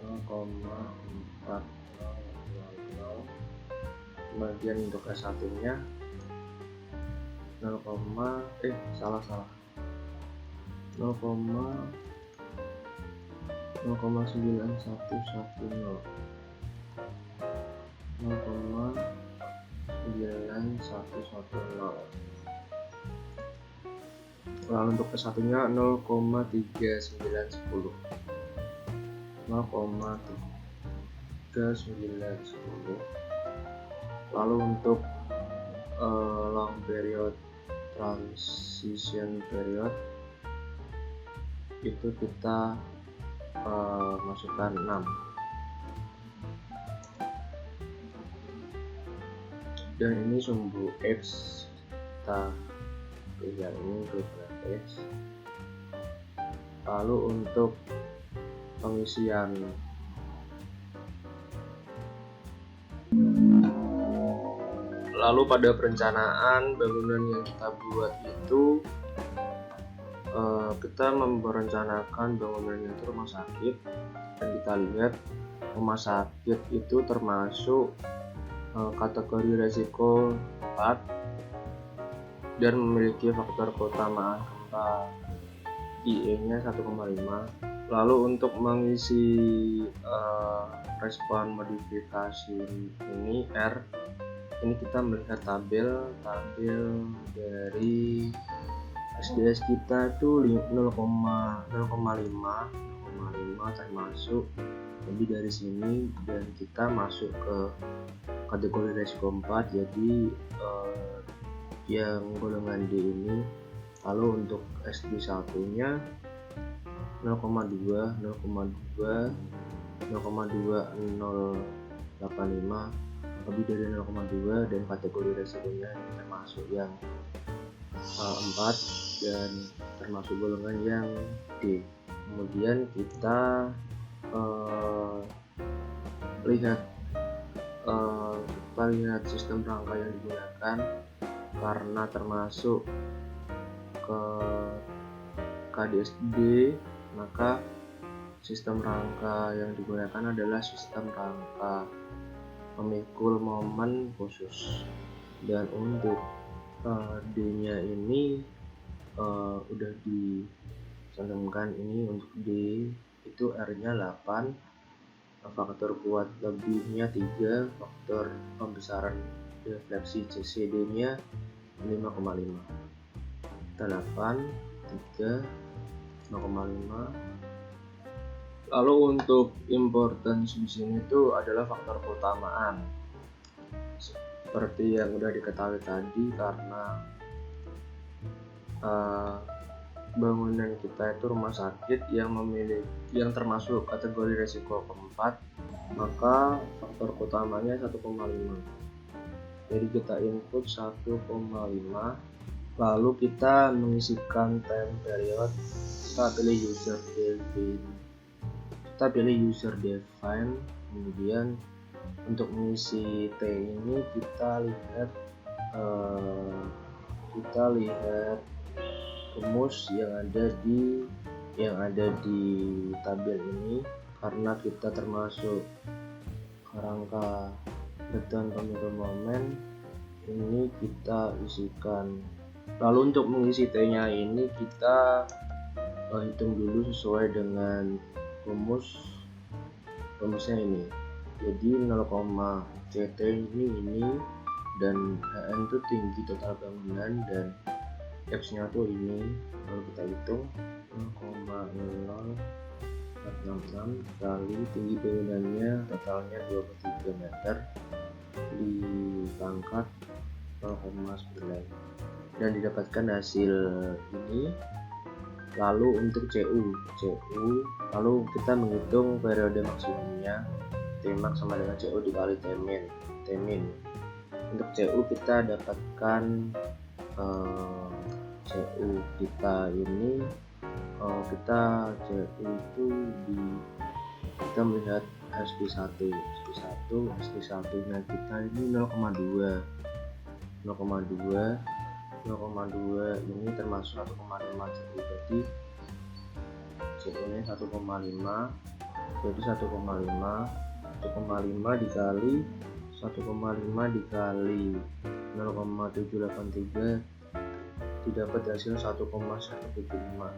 0,4060. Kemudian untuk S1 nya 0,910, 0,9110. Lalu untuk S1 nya 0,3910, 0,3910. Lalu untuk long period, transition period, itu kita masukkan 6, dan ini sumbu X kita pilih ini beberapa X. Lalu untuk pengisian pada perencanaan bangunan yang kita buat itu kita merencanakan bangunannya itu rumah sakit, dan kita lihat rumah sakit itu termasuk kategori resiko 4 dan memiliki faktor keutamaan gempa IE-nya 1,5. Lalu untuk mengisi respon modifikasi ini R, ini kita melihat tabel dari SDS kita itu 0,5 termasuk lebih dari sini, dan kita masuk ke kategori resiko 4, jadi yang golongan D ini. Lalu untuk SD 1 nya 0,2, 0,2085 lebih dari 0,2, dan kategori resikonya termasuk yang 4 dan termasuk golongan yang D. Kemudian kita lihat sistem rangka yang digunakan, karena termasuk ke KDSD, maka sistem rangka yang digunakan adalah sistem rangka pemikul momen khusus. Dan untuk D-nya ini udah dicantumkan, ini untuk D itu R-nya 8, faktor kuat lebihnya 3, faktor pembesaran defleksi CCD-nya 5,5. 8, 3, 0,5. Lalu untuk importance di sini itu adalah faktor keutamaan. Seperti yang udah diketahui tadi, karena bangunan kita itu rumah sakit yang termasuk kategori resiko keempat, maka faktor keutamanya 1,5. Jadi kita input 1,5, lalu kita mengisikan time period. Kita pilih user define, kemudian untuk mengisi T ini kita lihat rumus yang ada di tabel ini, karena kita termasuk kerangka beton pemikul momen, ini kita isikan. Lalu untuk mengisi T-nya ini kita hitung dulu sesuai dengan rumusnya ini. Jadi 0, CT ini dan HN itu tinggi total bangunan, dan X-nya tuh ini. Lalu kita hitung 0,0466 kali tinggi bangunannya totalnya 23 meter dipangkat 0,9, dan didapatkan hasil ini. Lalu untuk CU, lalu kita menghitung periode maksimumnya, Tmax sama dengan CU dikali Tmin. Untuk CU kita dapatkan CU kita ini, kita melihat SP1 nya kita ini 0,2 ini termasuk 1,5, jadi CU nya 1,5, jadi 1,5 dikali 0,783 didapat hasil 1,175.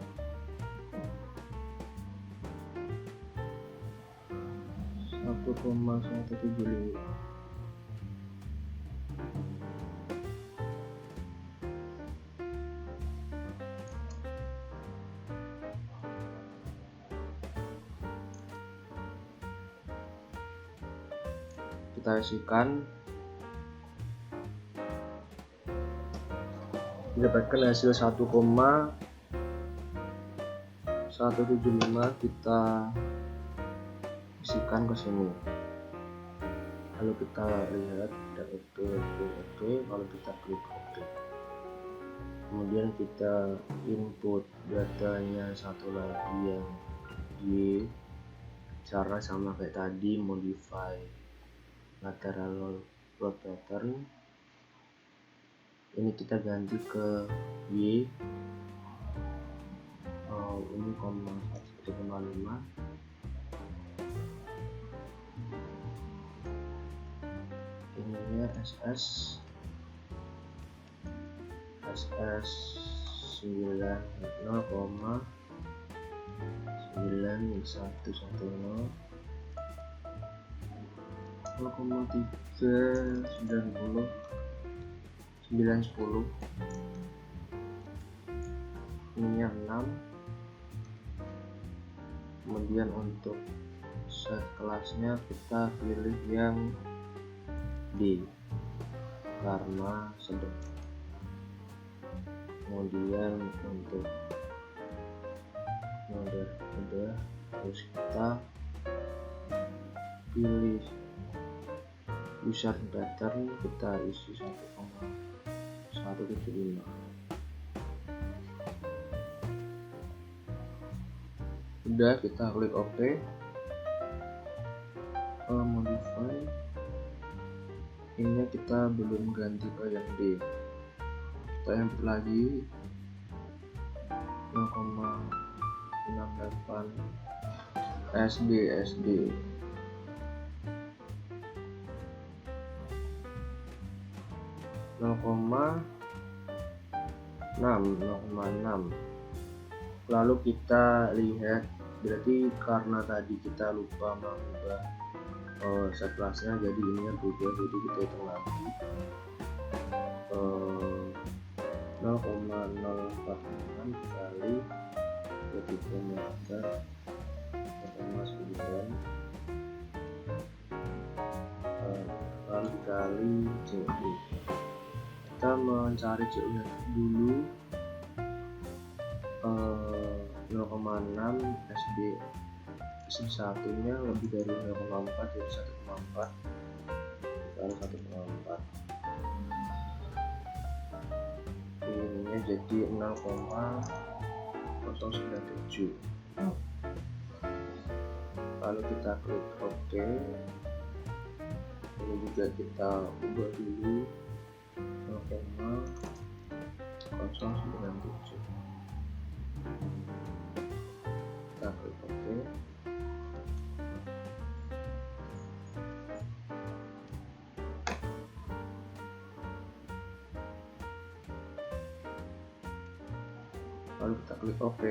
Kita isikan, didapatkan hasil 1,175 175 kita isikan ke sini. Lalu kita lihat dan itu oke, lalu kita klik OK. Kemudian kita input datanya satu lagi yang Y, cara sama kayak tadi, modify lateral load pattern. Ini kita ganti ke Y, ini 1,5. Ininya SS 0,9110 0,390 ininya 6. Kemudian untuk set kelasnya kita pilih yang D karena sedang. Kemudian untuk mode udah, terus kita pilih user pattern, kita isi 1,1.5. Udah, kita klik OK. Modify, ini kita belum ganti ke yang D, kita input lagi 0,68 SD 0,6. Lalu kita lihat, berarti karena tadi kita lupa mengubah set kelasnya, jadi ininya berubah, jadi kita hitung lagi 0,046 kali 23 meter 0,9, lalu dikali CU. Kita mencari CU nya dulu 0,6 SD satunya lebih dari 0,4, jadi 1,4 kali 1,4, ininya jadi 0,097. Lalu kita klik OK. Ini juga kita ubah dulu 0,097. Kita klik OK. Lalu kita klik OK.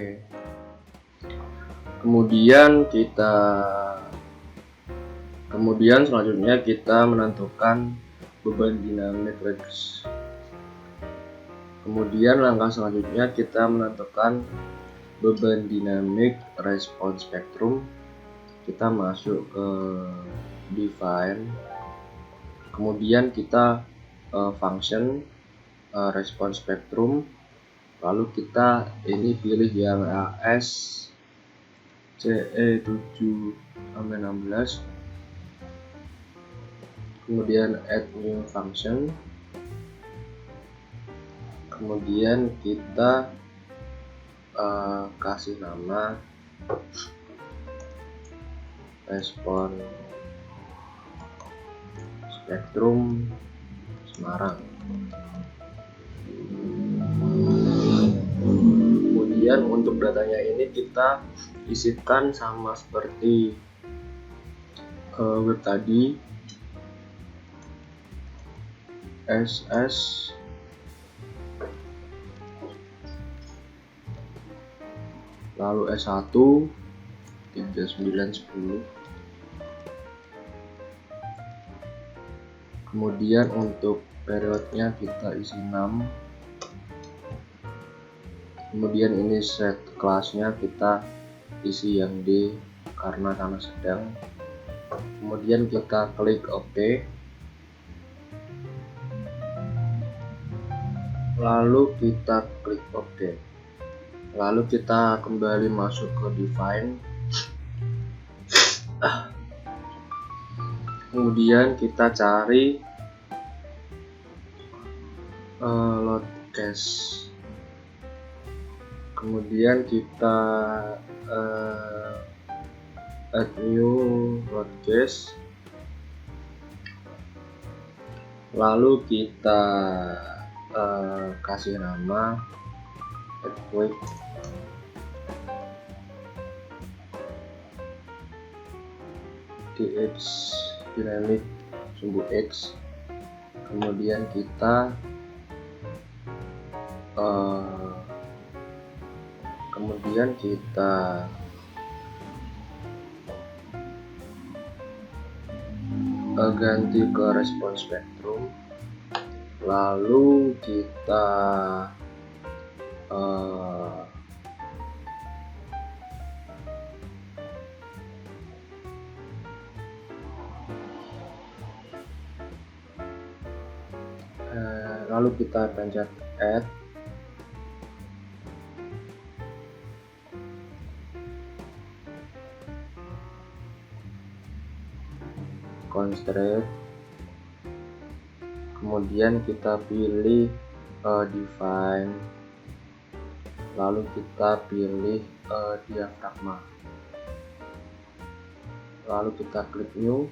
Kemudian selanjutnya kita menentukan beban dinamik Rex. Kemudian langkah selanjutnya kita menentukan beban dinamik response spektrum. Kita masuk ke define, kemudian kita function response spektrum, lalu kita ini pilih yang AS CE7-16, kemudian add new function, kemudian kita kasih nama respon spektrum Semarang. Kemudian untuk datanya ini kita isikan sama seperti web tadi, SS lalu S1 3910. Kemudian untuk periodnya kita isi 6. Kemudian ini set kelasnya kita isi yang D karena tanah sedang. Kemudian kita klik OK. Lalu kita klik OK. Lalu kita kembali masuk ke define, kemudian kita cari load cache, kemudian kita add new load cache, lalu kita kasih nama add quick dx dynamic sumbu x, kemudian kita ganti ke response spectrum, lalu kita pencet add, constraint, kemudian kita pilih define, lalu kita pilih diafragma, lalu kita klik new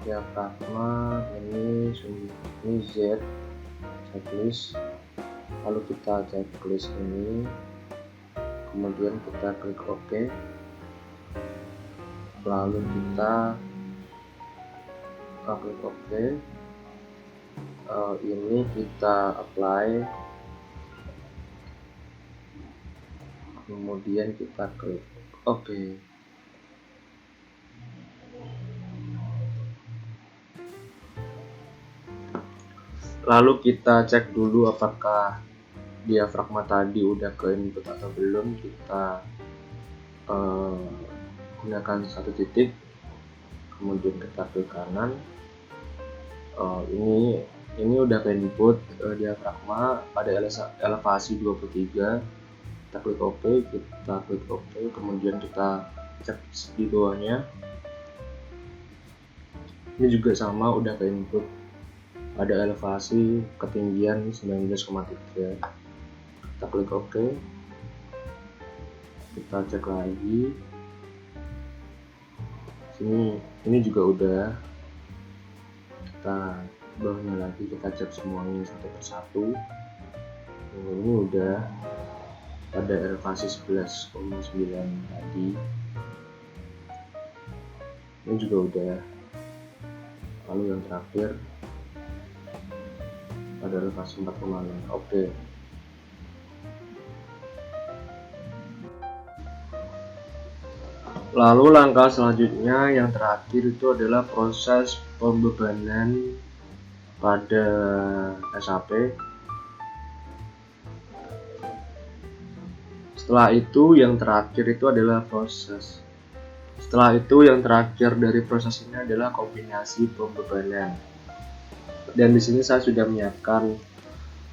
diafragma, ini Z checklist, lalu kita checklist ini, kemudian kita klik OK, lalu kita klik OK, ini kita apply, kemudian kita klik OK. Lalu kita cek dulu apakah diafragma tadi udah ke input atau belum. Kita gunakan satu titik, kemudian kita klik kanan. Ini udah ke input diafragma pada elevasi 23. Kita klik OK, kemudian kita cek di bawahnya. Ini juga sama, udah ke input ada elevasi ketinggian 19,3. Kita klik OK, kita cek lagi sini, ini juga udah. Kita bawahnya lagi, kita cek semuanya satu persatu. Ini udah pada elevasi 11,9 tadi, ini juga udah. Lalu yang terakhir pada elevasi 4,6. Oke. Lalu langkah selanjutnya yang terakhir itu adalah proses pembebanan pada SAP. Setelah itu yang terakhir dari proses ini adalah kombinasi pembebanan. Dan di sini saya sudah menyiapkan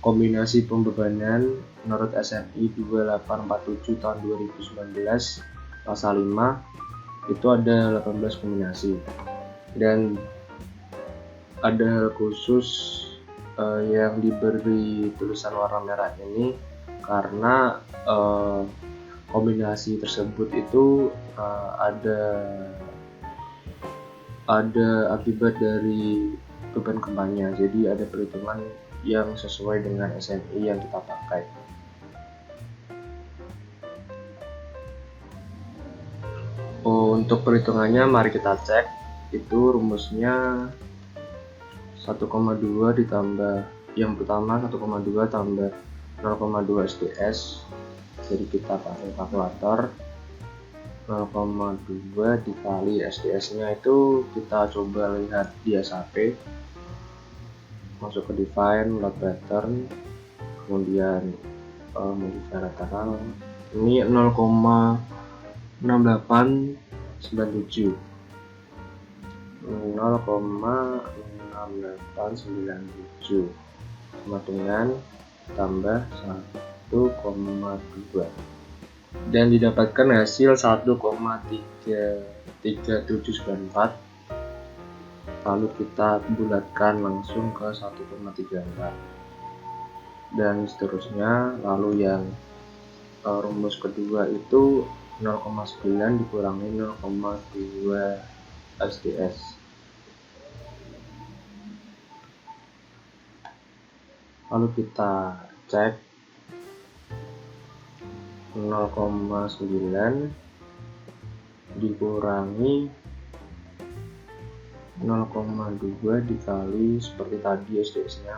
kombinasi pembebanan menurut SNI 2847 tahun 2019 pasal 5, itu ada 18 kombinasi. Dan ada khusus yang diberi tulisan warna merah ini karena kombinasi tersebut itu ada akibat dari beban kembangnya, jadi ada perhitungan yang sesuai dengan SNI yang kita pakai. Untuk perhitungannya mari kita cek. Itu rumusnya 1,2 ditambah, yang pertama 1,2 tambah 0,2 SDS, jadi kita pakai kalkulator. 0,2 dikali SDS nya itu kita coba lihat di SAP, masuk ke define, load pattern, kemudian modify lateral, ini 0,6897 sama dengan tambah 1,2 dan didapatkan hasil 1,3794. Lalu kita bulatkan langsung ke 1,34 dan seterusnya. Lalu yang rumus kedua itu 0,9 dikurangi 0,2 SDS. Lalu kita cek 0,9 dikurangi 0,2 dikali seperti tadi SDS-nya.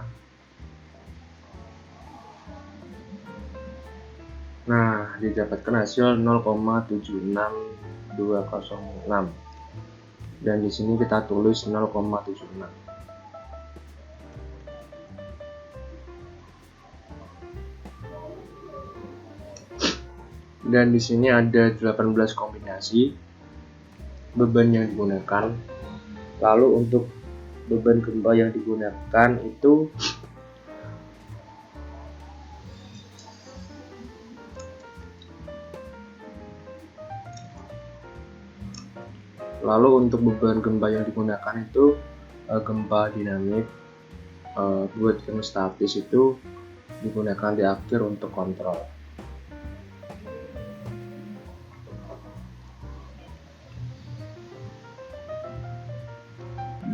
Nah, didapatkan hasil 0,76206 dan di sini kita tulis 0,76. Dan di sini ada 18 kombinasi beban yang digunakan. Lalu untuk beban gempa yang digunakan itu gempa dinamik. Buat yang statis itu digunakan di akhir untuk kontrol.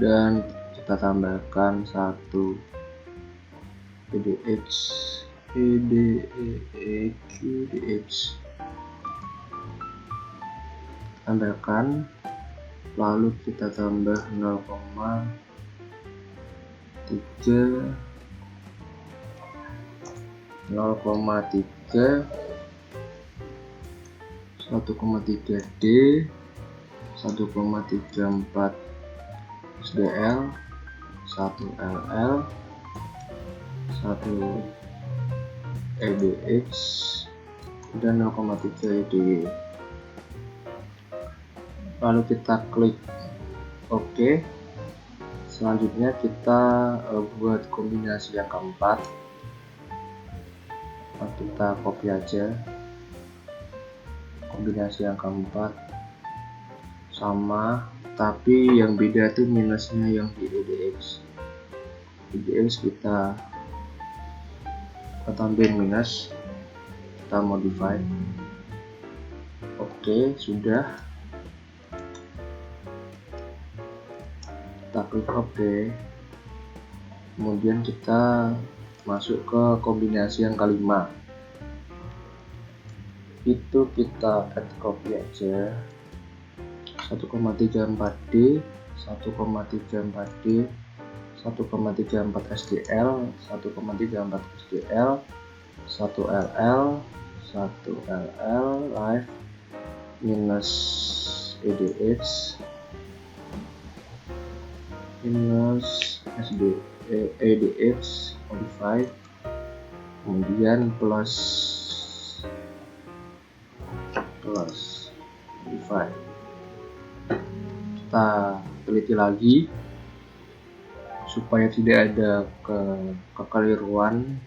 Dan kita tambahkan 1 EDX tambahkan, lalu kita tambah 0,3 1,3D 1,34 SDL 1 LL 1 EDX dan 0,3 EDY. Lalu kita klik OK. Selanjutnya kita buat kombinasi yang keempat. Kita copy aja kombinasi yang keempat sama, tapi yang beda tuh minusnya yang di EDX. kita tambahin minus, kita modify. Oke, sudah. Kita klik OK. Kemudian kita masuk ke kombinasi yang kelima. Itu kita add copy aja 1,34D 1,34D 1,34 SDL 1,34 SDL 1 LL 1 LL live minus EDX minus EDX modify, kemudian plus modify. Kita teliti lagi supaya tidak ada kekeliruan.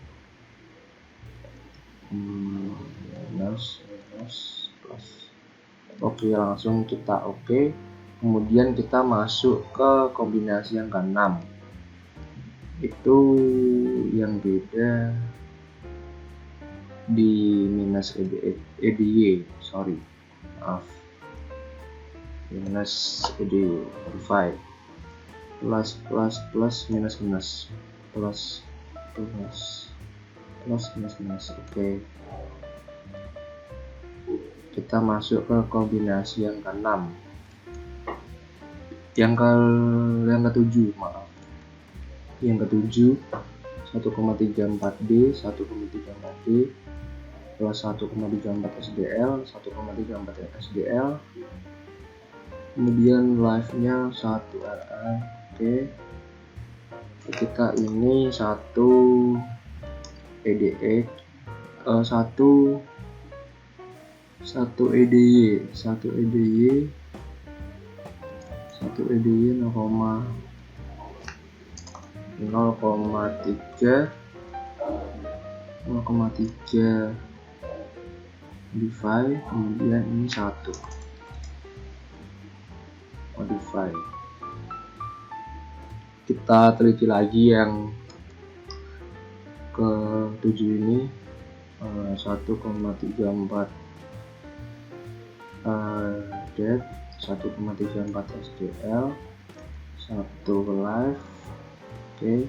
Minus plus. Oke, langsung kita oke. Kemudian kita masuk ke kombinasi yang ke-6. Itu yang beda di minus EDY, sorry, maaf, minus EDY modify plus minus minus. Oke, kita masuk ke kombinasi yang ke-6, yang ke-7, maaf, yang ke-7 1,34D 1,34D plus 1,34 SDL 1,34 SDL, kemudian live nya 1 LL. Oke, kita ini 1 EDX 1 EDY 0,3 0,3 modify, kemudian ini 1 modify. Kita teliti lagi yang ke 7 ini, 1,34 det, 1,34 SDL, 1 live, oke,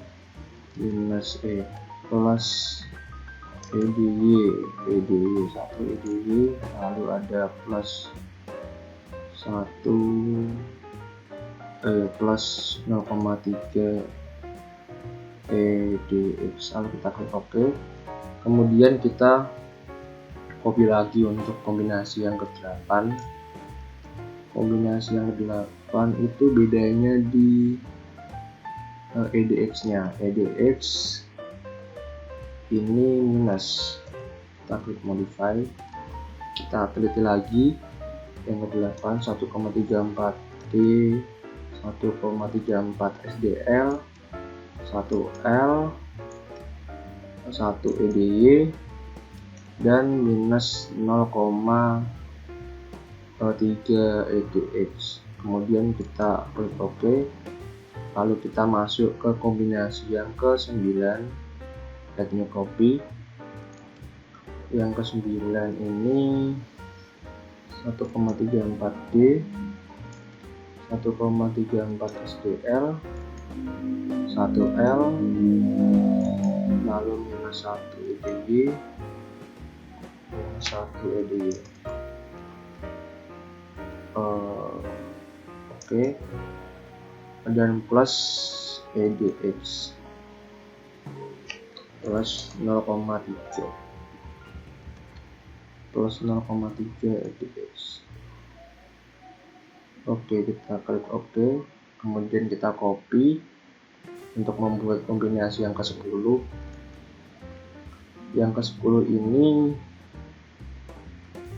minus plus EDY, 1 EDY, lalu ada plus 0,3 EDX, lalu kita klik OK. Kemudian kita copy lagi untuk kombinasi yang ke-8. Kombinasi yang ke-8 itu bedanya di EDX nya. EDX ini minus, kita klik modify, kita teliti lagi yang ke-8, 1,34 T, 1,34 SDL, 1L, 1 EDY, dan minus 0,3 EDX. Kemudian kita klik OK, lalu kita masuk ke kombinasi yang ke-9, add new copy. Yang ke-9 ini 1,34 D, 1,34 SDL, 1L, lalu minus 1 EDY, minus 1 EDY. Oke, dan plus EDX plus 0,3 EDX. Oke, kita klik OK, kemudian kita copy untuk membuat kombinasi yang ke-10. Yang ke-10 ini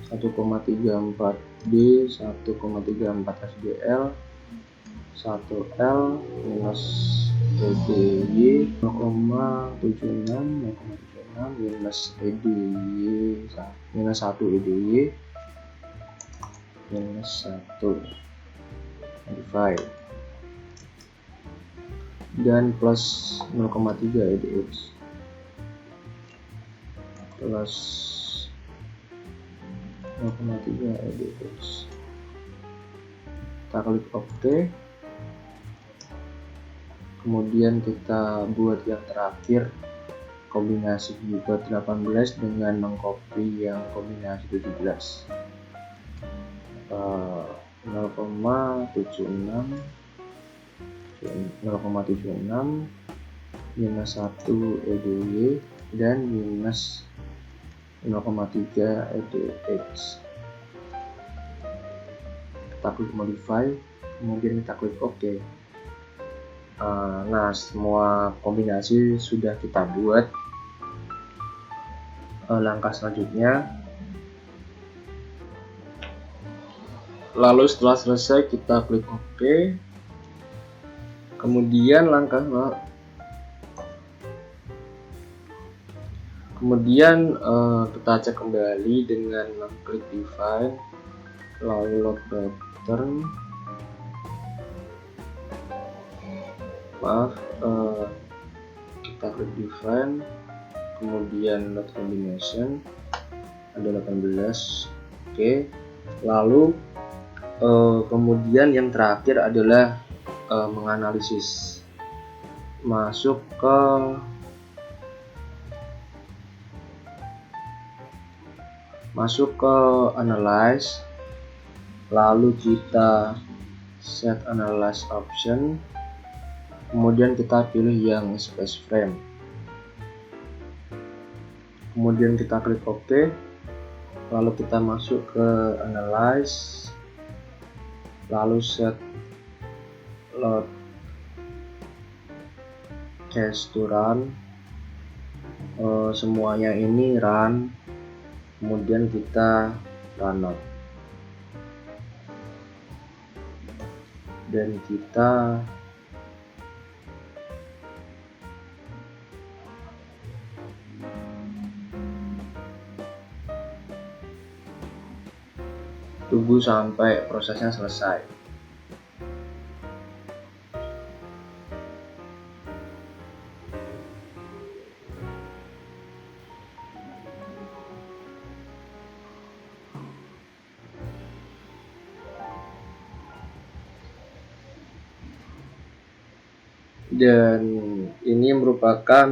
1,34 D, 1,34 SDL, 1L, minus EDY 0,76, minus EDY, minus 1 EDY, minus 1 modify, dan plus 0,3 EDX, plus 0,3 EDX. Kita klik OK, kemudian kita buat yang terakhir, kombinasi ke-18 dengan mengcopy yang kombinasi 17. 0,76 minus 1 EDY dan minus 0,3 EDX. Kita klik modify, kemudian kita klik OK. Nah, semua kombinasi sudah kita buat. Langkah selanjutnya, lalu setelah selesai kita klik OK. Kemudian kita cek kembali dengan klik define, lalu load pattern. Kita klik define, kemudian load combination, ada 18. Oke, lalu kemudian yang terakhir adalah menganalisis. Masuk ke analyze, lalu kita set analyze option, kemudian kita pilih yang space frame, kemudian kita klik OK, lalu kita masuk ke analyze, lalu set load cache to run, semuanya ini run, kemudian kita run out, dan kita tunggu sampai prosesnya selesai. Dan ini merupakan,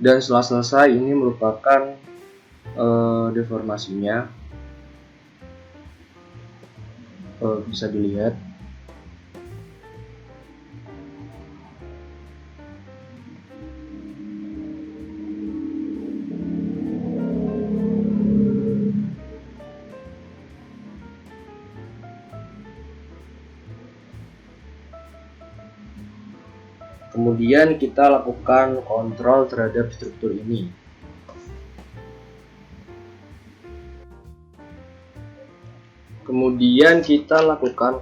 dan setelah selesai ini merupakan deformasinya, bisa dilihat. Kemudian kita lakukan kontrol terhadap struktur ini. Kemudian kita lakukan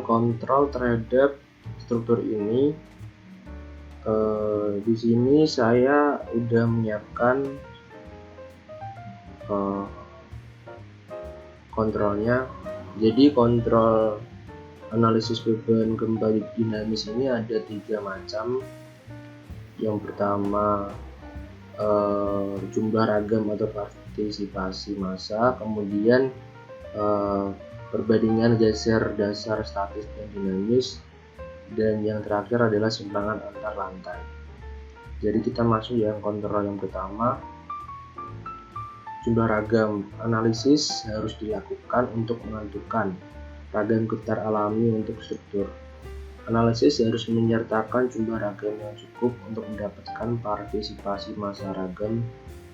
kontrol terhadap struktur ini. Di sini saya udah menyiapkan kontrolnya. Jadi kontrol analisis beban gempa dinamis ini ada 3 macam. Yang pertama jumlah ragam atau partisipasi massa, kemudian perbandingan geser dasar statis dan dinamis, dan yang terakhir adalah simpangan antar lantai. Jadi kita masuk yang kontrol yang pertama, jumlah ragam. Analisis harus dilakukan untuk menentukan ragam getar alami untuk struktur. Analisis harus menyertakan jumlah ragam yang cukup untuk mendapatkan partisipasi massa ragam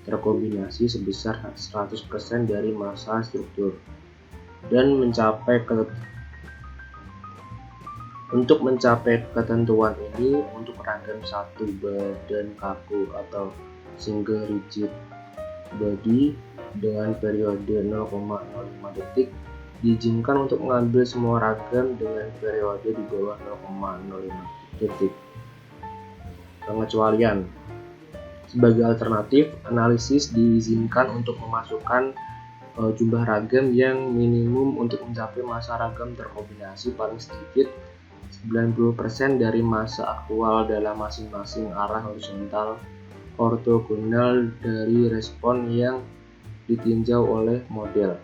terkombinasi sebesar 100% dari massa struktur. Dan untuk mencapai ketentuan ini, untuk ragam satu badan kaku atau single rigid body dengan periode 0,05 detik, diizinkan untuk mengambil semua ragam dengan periode di bawah 0,05 detik. Pengecualian. Sebagai alternatif, analisis diizinkan untuk memasukkan jumlah ragam yang minimum untuk mencapai massa ragam terkombinasi paling sedikit 90% dari massa aktual dalam masing-masing arah horizontal ortogonal dari respon yang ditinjau oleh model.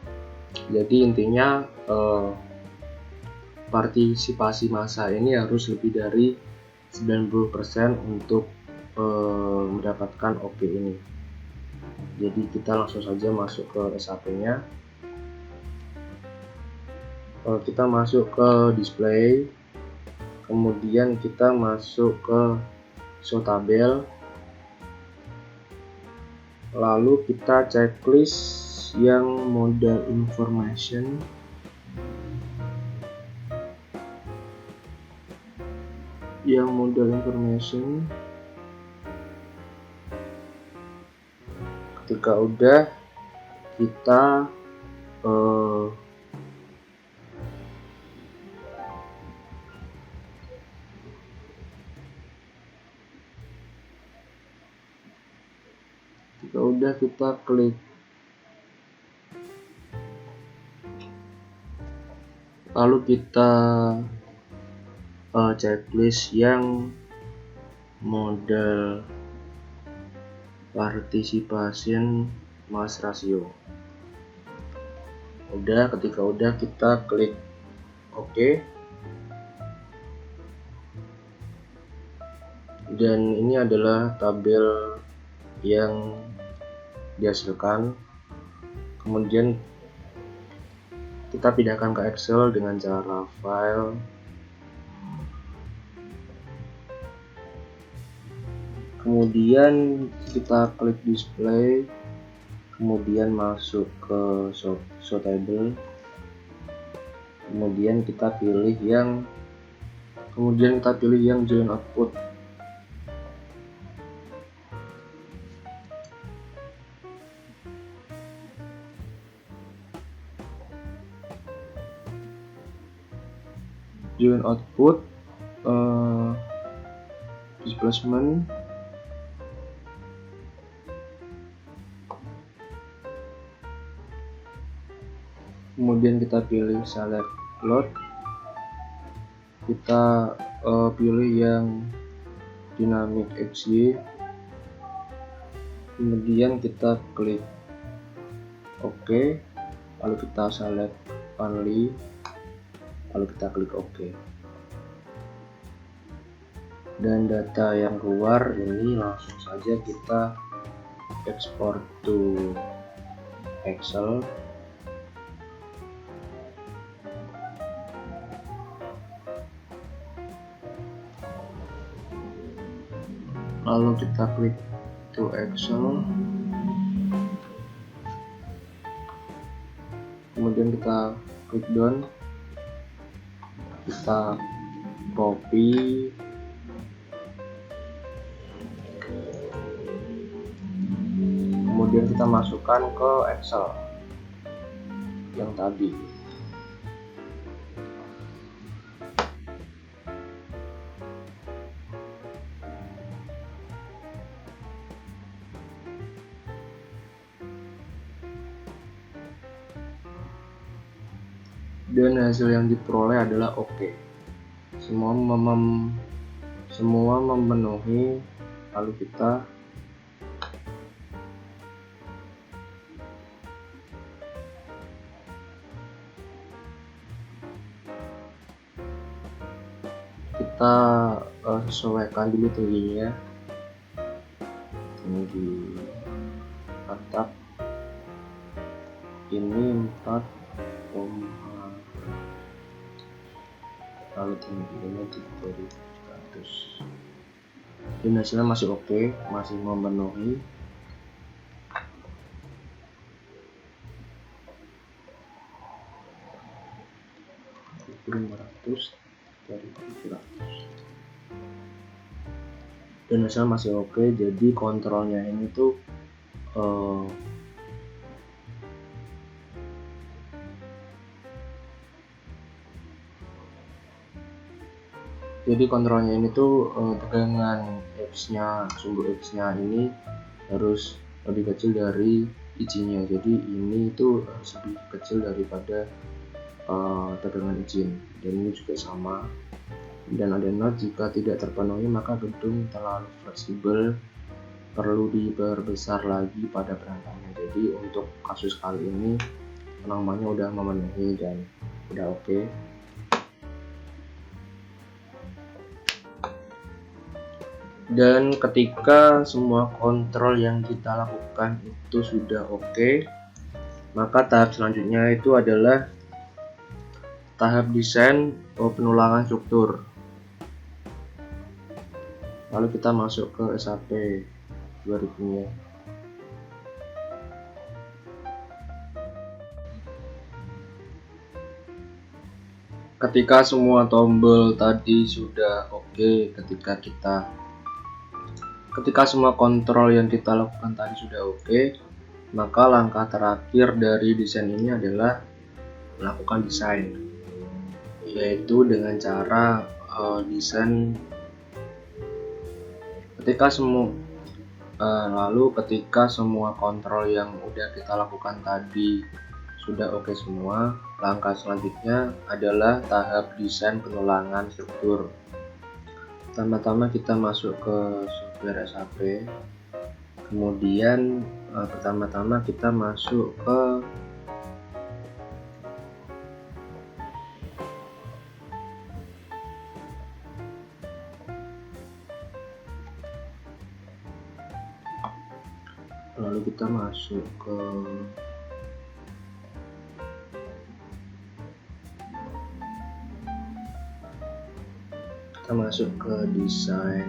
Jadi intinya partisipasi massa ini harus lebih dari 90% untuk mendapatkan OK ini. Jadi kita langsung saja masuk ke SAP-nya. Kita masuk ke display, kemudian kita masuk ke show tabel, lalu kita checklist yang model information. Ketika udah, kita kita klik lalu kita checklist yang model participation mass ratio. Ketika udah kita klik OK. Dan ini adalah tabel yang dihasilkan. Kemudian kita pindahkan ke Excel dengan cara file, kemudian kita klik display, kemudian masuk ke show table, kemudian kita pilih yang join output. Join output, displacement, kemudian kita pilih select load, kita pilih yang dynamic XY, kemudian kita klik OK, lalu kita select only, lalu kita klik OK, dan data yang keluar ini langsung saja kita export to Excel. Lalu kita klik to Excel, kemudian kita klik down, kita copy, kemudian kita masukkan ke Excel yang tadi. Dan hasil yang diperoleh adalah oke. Semua memenuhi, lalu kita sesuaikan dulu tingginya, tinggi atap ini 4, lalu tingginya 3.700, dan hasilnya masih oke, masih memenuhi. Dan hasilnya masih oke, jadi kontrolnya ini tuh tegangan X-nya, sumbu X-nya ini harus lebih kecil dari izinnya. Jadi ini itu lebih kecil daripada tegangan izin, dan ini juga sama. Dan ada note, jika tidak terpenuhi maka gedung terlalu fleksibel, perlu diperbesar lagi pada perangkatnya. Jadi untuk kasus kali ini namanya udah memenuhi dan udah oke. Dan ketika semua kontrol yang kita lakukan itu sudah oke, maka tahap selanjutnya itu adalah tahap desain penulangan struktur. Lalu kita masuk ke SAP 2000-nya. Ketika semua tombol tadi sudah oke, ketika semua kontrol yang kita lakukan tadi sudah oke, maka langkah terakhir dari desain ini adalah melakukan desain, yaitu dengan cara desain ketika semua kontrol yang udah kita lakukan tadi sudah oke semua, langkah selanjutnya adalah tahap desain penulangan struktur. Pertama-tama kita masuk ke software SAP, kemudian pertama-tama kita masuk ke desain.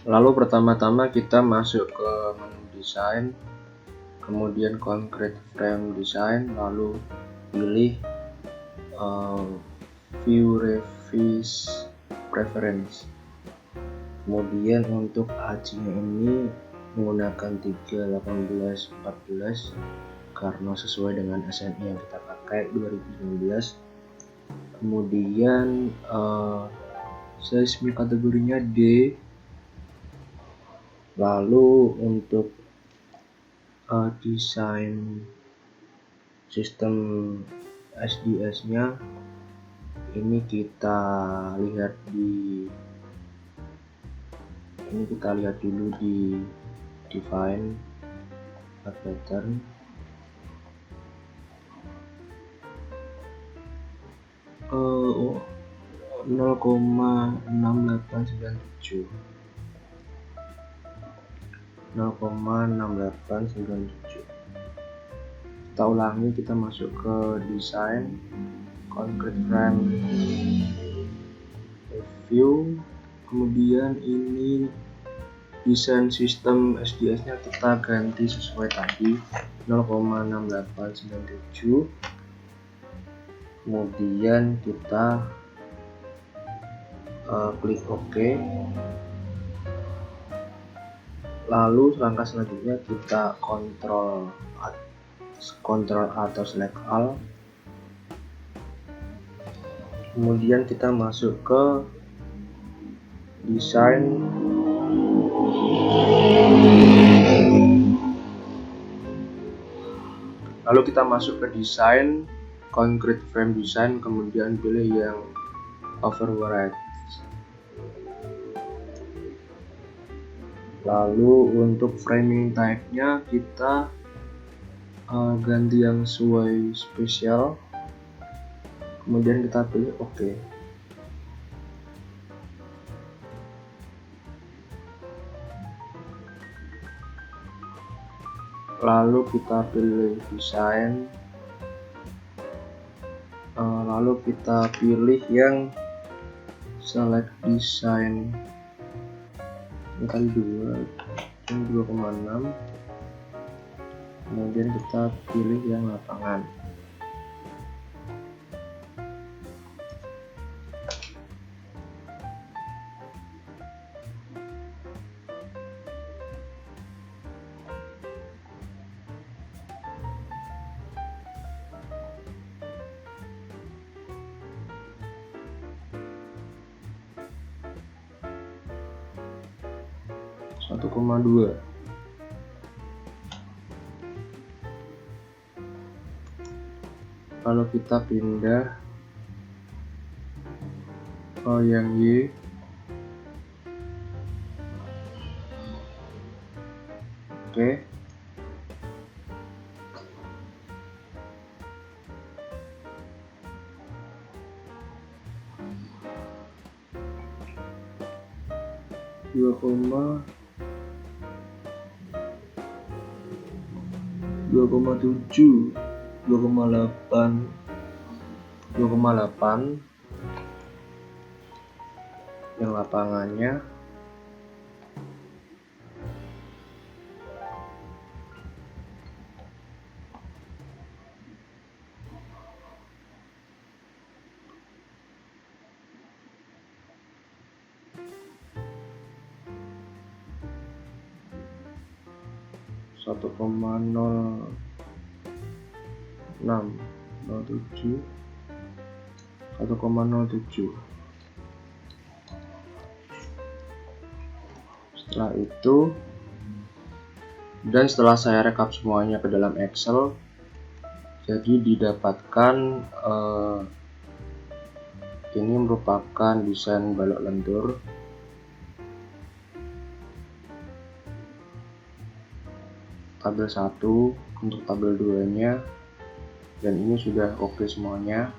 Lalu pertama-tama kita masuk ke menu desain, kemudian concrete frame design, lalu pilih view revise preference. Kemudian untuk AC-nya ini menggunakan 31814 karena sesuai dengan SNI yang kita pakai 2019. Kemudian seismik kategorinya D. Lalu untuk desain sistem SDS-nya ini kita lihat dulu di define pattern. Oh, 0,6897. Kita ulangi, kita masuk ke desain concrete frame review. Kemudian ini desain sistem SDS nya kita ganti sesuai tadi 0,6897. Kemudian kita klik OK. Lalu langkah selanjutnya kita kontrol atau select all. Kemudian kita masuk ke desain. Lalu kita masuk ke desain concrete frame design, kemudian pilih yang override. Lalu untuk framing type-nya kita ganti yang sesuai spesial. Kemudian kita pilih OK. Lalu kita pilih desain. Lalu kita pilih yang select design kali 2, 2,6. Kemudian kita pilih yang lapangan. Satu koma 2. Lalu kita pindah yang Y. Oke. Dua koma 2,7, 2,8 yang lapangannya. Satu koma 1,07. Setelah itu, dan setelah saya rekap semuanya ke dalam Excel, jadi didapatkan ini merupakan desain balok lentur. Tabel 1 untuk tabel 2 nya, dan ini sudah oke semuanya.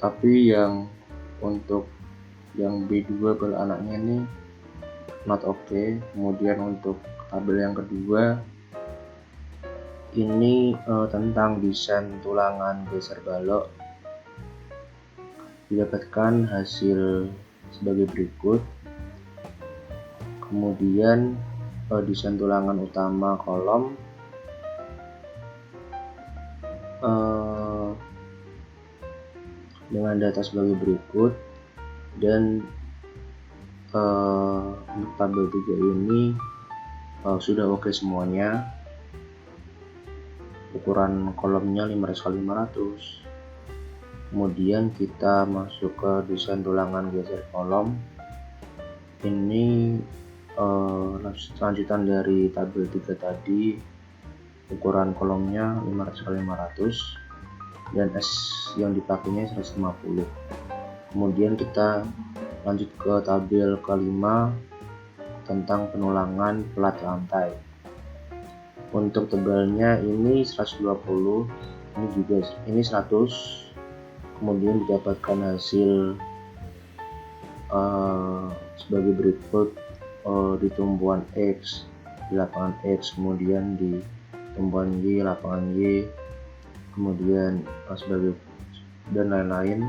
Tapi yang untuk yang B2 balok anaknya ini not oke. Kemudian untuk tabel yang kedua ini tentang desain tulangan geser balok, didapatkan hasil sebagai berikut. Kemudian desain tulangan utama kolom dengan data sebagai berikut. Dan untuk tabel 3 ini sudah oke semuanya. Ukuran kolomnya 500x500. Kemudian kita masuk ke desain tulangan geser kolom. Ini lanjutan dari tabel 3 tadi. Ukuran kolomnya 500x500 dan S yang dipakainya 150. Kemudian kita lanjut ke tabel kelima tentang penulangan plat lantai. Untuk tebalnya ini 120, ini 100. Kemudian didapatkan hasil sebagai berikut. Di tumpuan X, di lapangan X, kemudian di tumpuan Y, lapangan Y, kemudian sebagai dan lain-lain,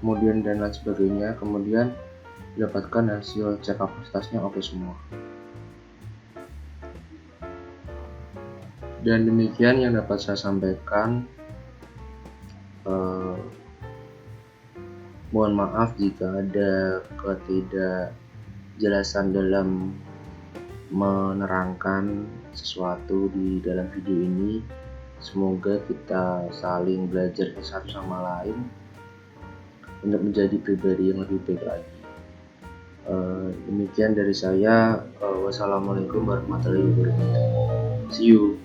kemudian dan lain sebagainya. Kemudian didapatkan hasil cek kapasitasnya oke semua. Dan demikian yang dapat saya sampaikan. Mohon maaf jika ada ketidakjelasan dalam menerangkan sesuatu di dalam video ini. Semoga kita saling belajar satu sama lain untuk menjadi pribadi yang lebih baik lagi. Demikian dari saya. Wassalamualaikum warahmatullahi wabarakatuh. See you.